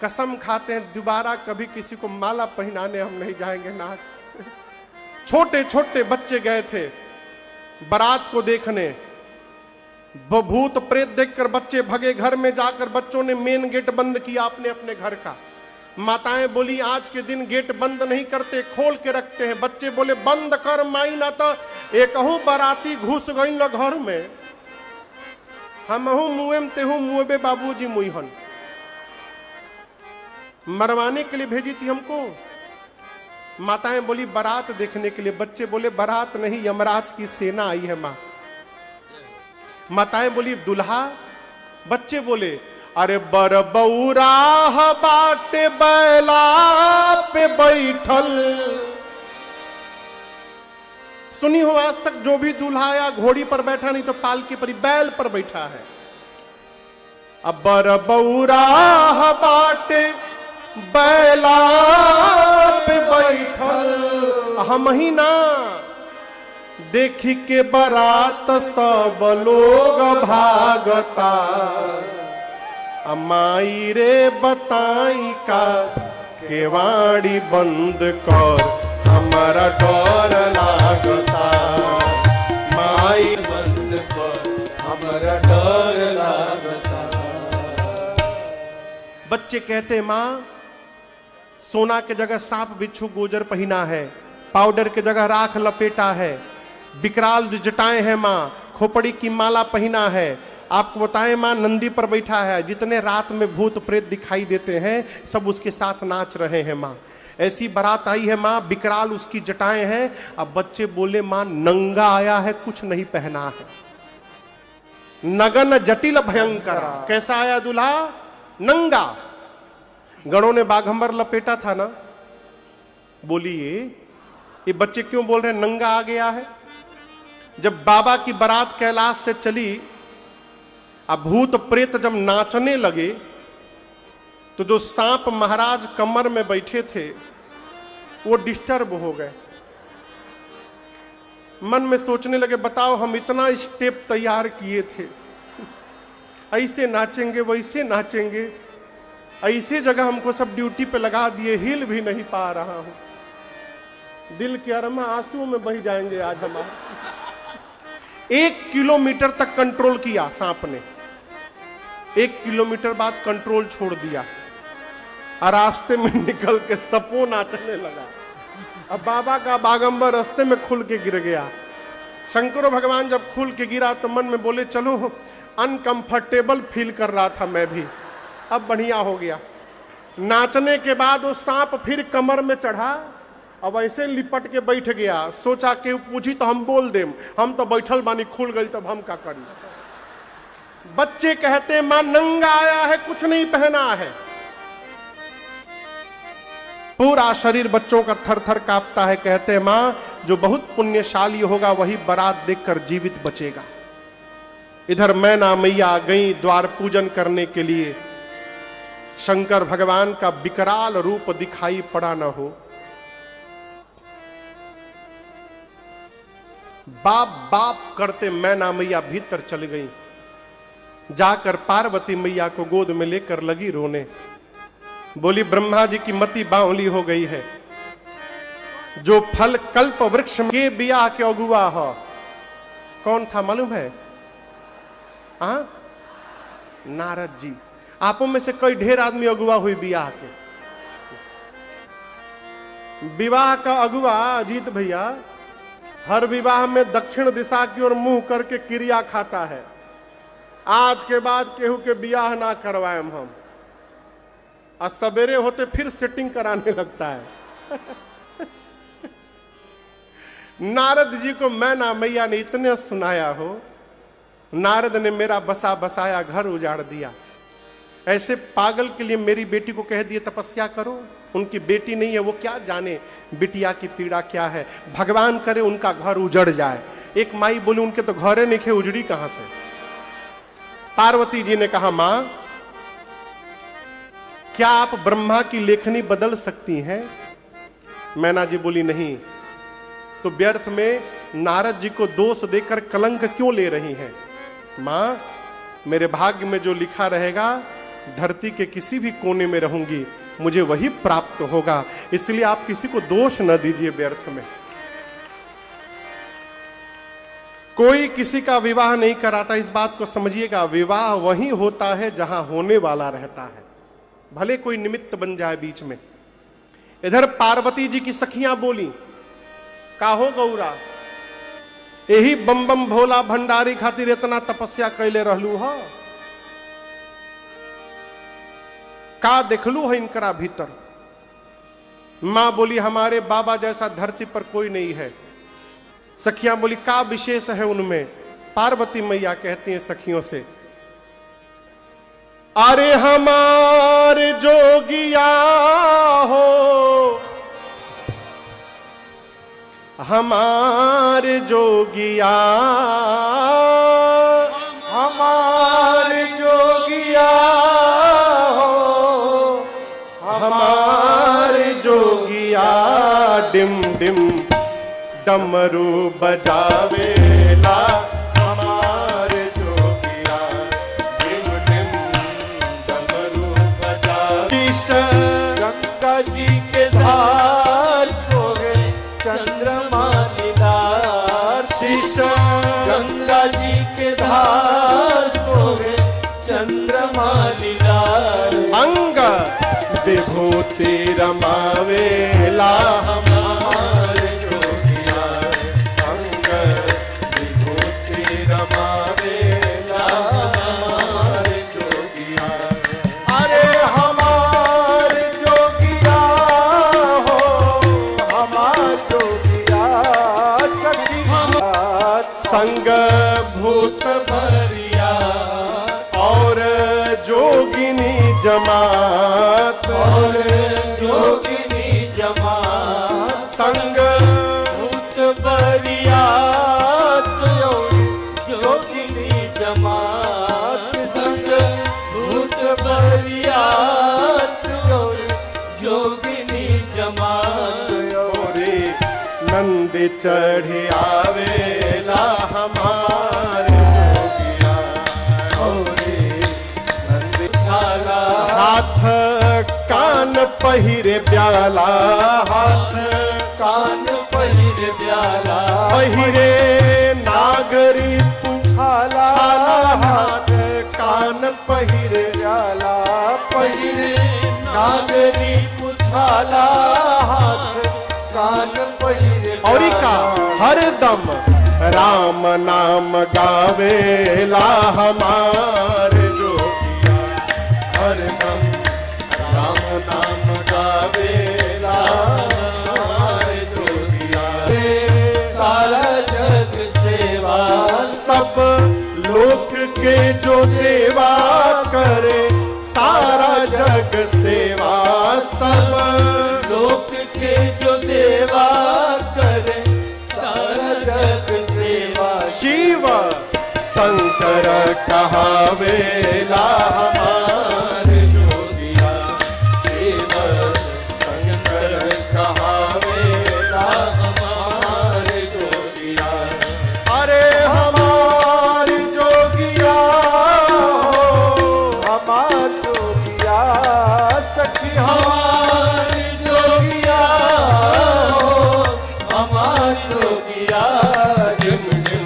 कसम खाते हैं दोबारा कभी किसी को माला पहनाने हम नहीं जाएंगे नाच। छोटे छोटे बच्चे गए थे बारात को देखने। भूत प्रेत देखकर बच्चे भगे। घर में जाकर बच्चों ने मेन गेट बंद किया अपने अपने घर का। माताएं बोली आज के दिन गेट बंद नहीं करते, खोल के रखते हैं। बच्चे बोले बंद कर माई ना तो एक बाराती घुस गई न घर में। हम मुएम तेहू मुएबे बाबूजी मुईहन। मरवाने के लिए भेजी थी हमको। माताएं बोली बारात देखने के लिए। बच्चे बोले बारात नहीं यमराज की सेना आई है मां। माताएं बोली दुल्हा। बच्चे बोले अरे बर बौरा बाटे बैला पे बैठल। सुनी हो आज तक जो भी दूल्हा आया घोड़ी पर बैठा नहीं तो पालकी पर, बैल पर बैठा है। अब बर बौरा बाटे बैला पे बैठल। हम ही ना देखी के बारात सब लोग भागता। अमाई रे बताई का केवाड़ी बंद कर हमारा डर लागता। माई बंद कर हमारा डर लागता। बच्चे कहते मां सोना के जगह सांप बिच्छू गोजर पहना है, पाउडर के जगह राख लपेटा है, विकराल जटाएं हैं मां, खोपड़ी की माला पहना है। आपको बताएं मां नंदी पर बैठा है। जितने रात में भूत प्रेत दिखाई देते हैं सब उसके साथ नाच रहे हैं मां। ऐसी बारात आई है मां, विकराल उसकी जटाएं हैं। अब बच्चे बोले मां नंगा आया है, कुछ नहीं पहना है। नगन जटिल भयंकर। कैसा आया दूल्हा? नंगा। गणों ने बाघंबर लपेटा था ना। बोलिए ये बच्चे क्यों बोल रहे हैं नंगा आ गया है? जब बाबा की बारात कैलाश से चली, अब भूत प्रेत जब नाचने लगे तो जो सांप महाराज कमर में बैठे थे वो डिस्टर्ब हो गए। मन में सोचने लगे, बताओ हम इतना स्टेप तैयार किए थे, ऐसे नाचेंगे वैसे नाचेंगे, ऐसे जगह हमको सब ड्यूटी पे लगा दिए, हिल भी नहीं पा रहा हूं। दिल के अरमा आंसुओं में बह जाएंगे आज हमारे। 1 किलोमीटर तक कंट्रोल किया सांप ने, 1 किलोमीटर बाद कंट्रोल छोड़ दिया और रास्ते में निकल के सपो नाचने लगा। अब बाबा का बागंबर रास्ते में खुल के गिर गया। शंकरो भगवान जब खुल के गिरा तो मन में बोले, चलो अनकंफर्टेबल फील कर रहा था मैं भी, अब बढ़िया हो गया। नाचने के बाद वो सांप फिर कमर में चढ़ा, अब ऐसे लिपट के बैठ गया। सोचा कि पूछी तो हम बोल देम, हम तो बैठल बानी, खुल गई तब हम क्या करी। बच्चे कहते मां नंगा आया है, कुछ नहीं पहना है। पूरा शरीर बच्चों का थर थर कांपता है। कहते हैं मां जो बहुत पुण्यशाली होगा वही बारात देखकर जीवित बचेगा। इधर मैना मैया गई द्वार पूजन करने के लिए। शंकर भगवान का विकराल रूप दिखाई पड़ा न हो। बाप बाप करते मैना मैया भीतर चल गई। जाकर पार्वती मैया को गोद में लेकर लगी रोने। बोली ब्रह्मा जी की मति बावली हो गई है। जो फल कल्प वृक्ष के बियाह के अगुआ हो, कौन था मालूम है? नारद जी। आपों में से कई ढेर आदमी अगुआ हुई बियाह के। विवाह का अगुआ अजीत भैया हर विवाह में दक्षिण दिशा की ओर मुंह करके क्रिया खाता है। आज के बाद केहू के बियाह ना करवाएं हम। और सवेरे होते फिर सेटिंग कराने लगता है। नारद जी को मैना मैया ने इतने सुनाया हो, नारद ने मेरा बसा बसाया घर उजाड़ दिया। ऐसे पागल के लिए मेरी बेटी को कह दिए तपस्या करो। उनकी बेटी नहीं है, वो क्या जाने बिटिया की पीड़ा क्या है। भगवान करे उनका घर उजड़ जाए। एक माई बोली उनके तो घरे नहीं खे, उजड़ी कहां से। पार्वती जी ने कहा मां क्या आप ब्रह्मा की लेखनी बदल सकती हैं? मैना जी बोली नहीं। तो व्यर्थ में नारद जी को दोष देकर कलंक क्यों ले रही हैं? मां मेरे भाग्य में जो लिखा रहेगा, धरती के किसी भी कोने में रहूंगी, मुझे वही प्राप्त होगा। इसलिए आप किसी को दोष न दीजिए व्यर्थ में। कोई किसी का विवाह नहीं कराता, इस बात को समझिएगा। विवाह वही होता है जहां होने वाला रहता है, भले कोई निमित्त बन जाए बीच में। इधर पार्वती जी की सखियां बोली, काहो गौरा यही बम बम भोला भंडारी खातिर इतना तपस्या कैले रहलू हो, का देखलू है इनकरा भीतर? मां बोली हमारे बाबा जैसा धरती पर कोई नहीं है। सखियां बोली का विशेष है उनमें? पार्वती मैया कहती हैं सखियों से, अरे हमारे जोगिया हो, हमारे जोगिया, हमारे जोगिया हो, हमारे जोगिया डिम डिम डमरू बजावेला। हमारे जोगिया डिम डिम डमरू बजावेला। गंगा जी के धार सोहे चंद्रमा दीदार। शीश गंगा जी के धार सोहे चंद्रमा दीदार। अंग विभूति रमावेला हमारे जोगिया। अंग विभूति रमावेला हमारे जोगिया। अरे हमारे जोगिया हो, हमारे जोगिया संग भूत भरिया और जोगिनी जमात। और जोगिनी जमात संग भूत बरियात। जोगिनी जमात संग भूत बरियात। जोगिनी जमात रे नंद चढ़ी आवेला हमारे जोगिया औरे नंद छाला हाथ कान पहिरे प्याला हाथ कान पहिरे प्याला पहिरे नागरी पुछाला हाथ कान पहिरे प्याला पहिरे नागरी पुछाला हाथ कान पहिरे और का हरदम राम नाम गावेला हमार जोगिया हरदम राम नाम गावेला हमारे जोगिया सारा जग सेवा सब लोक के जो देवा करे सारा जग सेवा सब लोक के जो देवा करे सारा जग सेवा शिव शंकर कहावेला हमार जोगिया शिव शंकर कहावेला हमारे जोगिया अरे हमार जोगिया हमार जोगिया सखी हमार जोगिया हमार जोगिया जिम जिम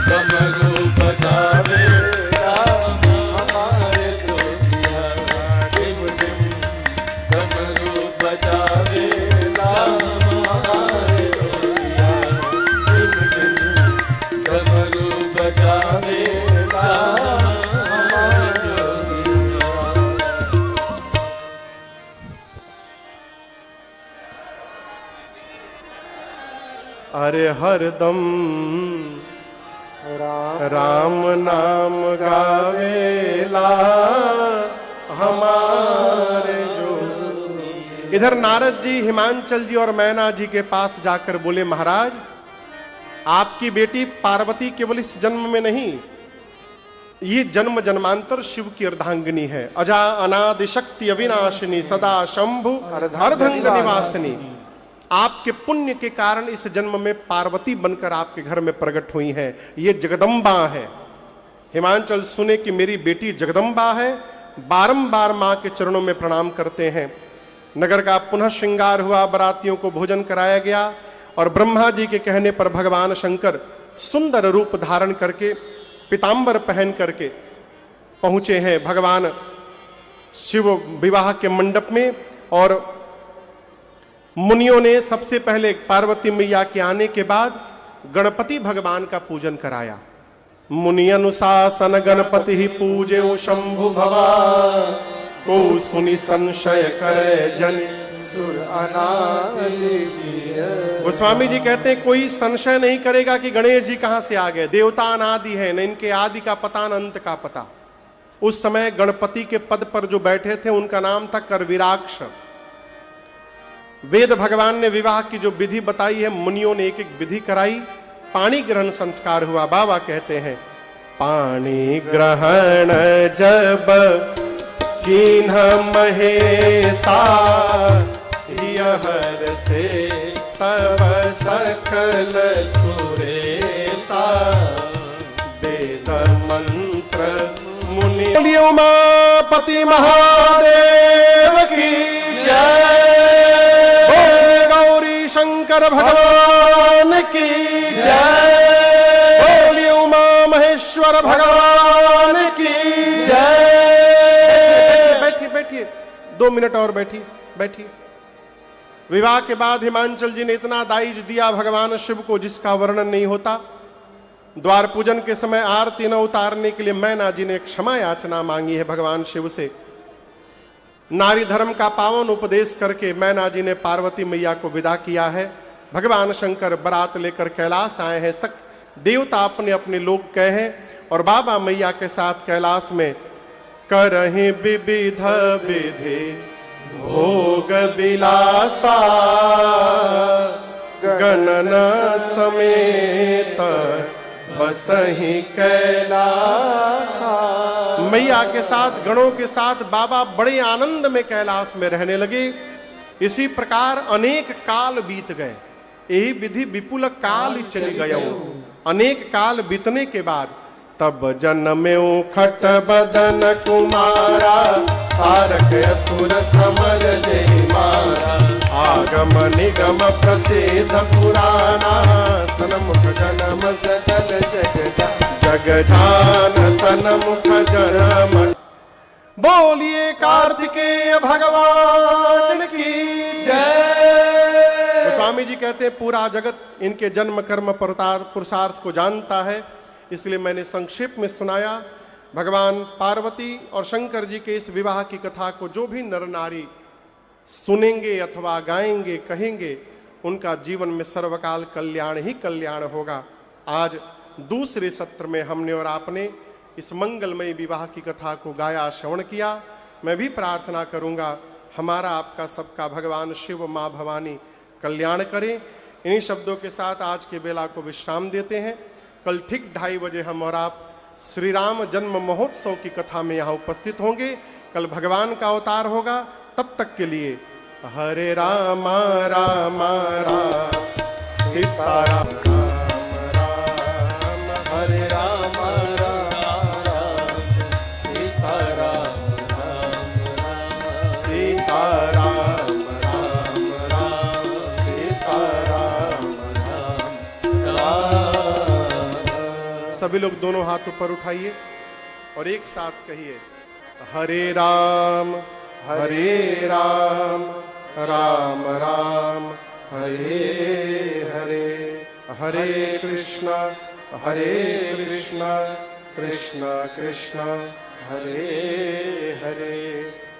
डमरू बजावे हमारे जोगिया जिम जिम डमरू बजावे हमारे जोगिया जिम जिम डमरू बजावे हमारे जोगिया अरे हरदम राम नाम गावेला हमारे जो। इधर नारद जी हिमांचल जी और मैना जी के पास जाकर बोले, महाराज आपकी बेटी पार्वती केवल इस जन्म में नहीं, ये जन्म जन्मांतर शिव की अर्धांगिनी है। अजा अनादि शक्ति अविनाशिनी सदा शंभु अर्धंग निवासिनी। आपके पुण्य के कारण इस जन्म में पार्वती बनकर आपके घर में प्रकट हुई हैं। ये जगदम्बा है। हिमांचल सुने कि मेरी बेटी जगदम्बा है, बारंबार मां के चरणों में प्रणाम करते हैं। नगर का पुनः श्रृंगार हुआ, बरातियों को भोजन कराया गया और ब्रह्मा जी के कहने पर भगवान शंकर सुंदर रूप धारण करके पीतांबर पहन करके पहुंचे हैं भगवान शिव विवाह के मंडप में। और मुनियों ने सबसे पहले पार्वती मैया के आने के बाद गणपति भगवान का पूजन कराया। मुनि अनुशासन गणपति ही पूजे शंभु भगवान को सुनि संशय करे जन सुर अनादि गोस्वामी जी कहते हैं कोई संशय नहीं करेगा कि गणेश जी कहां से आ गए। देवता अनादि है, न इनके आदि का पता न अंत का पता। उस समय गणपति के पद पर जो बैठे थे उनका नाम था करवीराक्ष। वेद भगवान ने विवाह की जो विधि बताई है, मुनियों ने एक एक विधि कराई। पाणी ग्रहण संस्कार हुआ। बाबा कहते हैं, पाणी ग्रहण जब कीन्ह महेशा हर से तब सकल सुरेशा वेद मंत्र मुनि। बोलिए उमापति महादेव की जय, गौरी शंकर भगवान की जय, बोलिए उमा महेश्वर भगवान की जय। बैठिए बैठिए, 2 मिनट और बैठिए। विवाह के बाद हिमांचल जी ने इतना दाइज दिया भगवान शिव को जिसका वर्णन नहीं होता। द्वार पूजन के समय आरती न उतारने के लिए मैना जी ने क्षमा याचना मांगी है भगवान शिव से। नारी धर्म का पावन उपदेश करके मैना जी ने पार्वती मैया को विदा किया है। भगवान शंकर बारात लेकर कैलाश आए हैं। सक देवता अपने अपने लोग गए हैं और बाबा मैया के साथ कैलाश में करहि विविध विधि भोग विलासा गणन समेत बसहि कैलासा। मैया के साथ गणों के साथ बाबा बड़े आनंद में कैलाश में रहने लगे। इसी प्रकार अनेक काल बीत गए। यही विधि विपुल काल चली गयो। अनेक काल बीतने के बाद तब जन्म्यो खट बदन कुमारा, तारक असुर समर जय मारा। आगम निगम प्रसिद्ध पुराना, सनमुख जन्म सजल जग जान सनमुख जन्म। बोलिए कार्तिकेय भगवान की जय। तो स्वामी जी कहते हैं पूरा जगत इनके जन्म कर्म पुरुषार्थ को जानता है, इसलिए मैंने संक्षेप में सुनाया। भगवान पार्वती और शंकर जी के इस विवाह की कथा को जो भी नर नारी सुनेंगे अथवा गाएंगे कहेंगे, उनका जीवन में सर्वकाल कल्याण ही कल्याण होगा। आज दूसरे सत्र में हमने और आपने इस मंगलमयी विवाह की कथा को गाया, श्रवण किया। मैं भी प्रार्थना करूंगा हमारा आपका सबका भगवान शिव माँ भवानी कल्याण करें। इन्हीं शब्दों के साथ आज के बेला को विश्राम देते हैं। कल ठीक 2:30 बजे हम और आप श्री राम जन्म महोत्सव की कथा में यहाँ उपस्थित होंगे। कल भगवान का अवतार होगा। तब तक के लिए हरे राम राम राम सीताराम राम राम, हरे राम राम राम सीताराम राम राम, सीताराम राम राम सीताराम राम राम। सभी लोग दोनों हाथ ऊपर उठाइए और एक साथ कहिए हरे राम राम राम हरे हरे, हरे कृष्ण कृष्ण कृष्ण हरे हरे।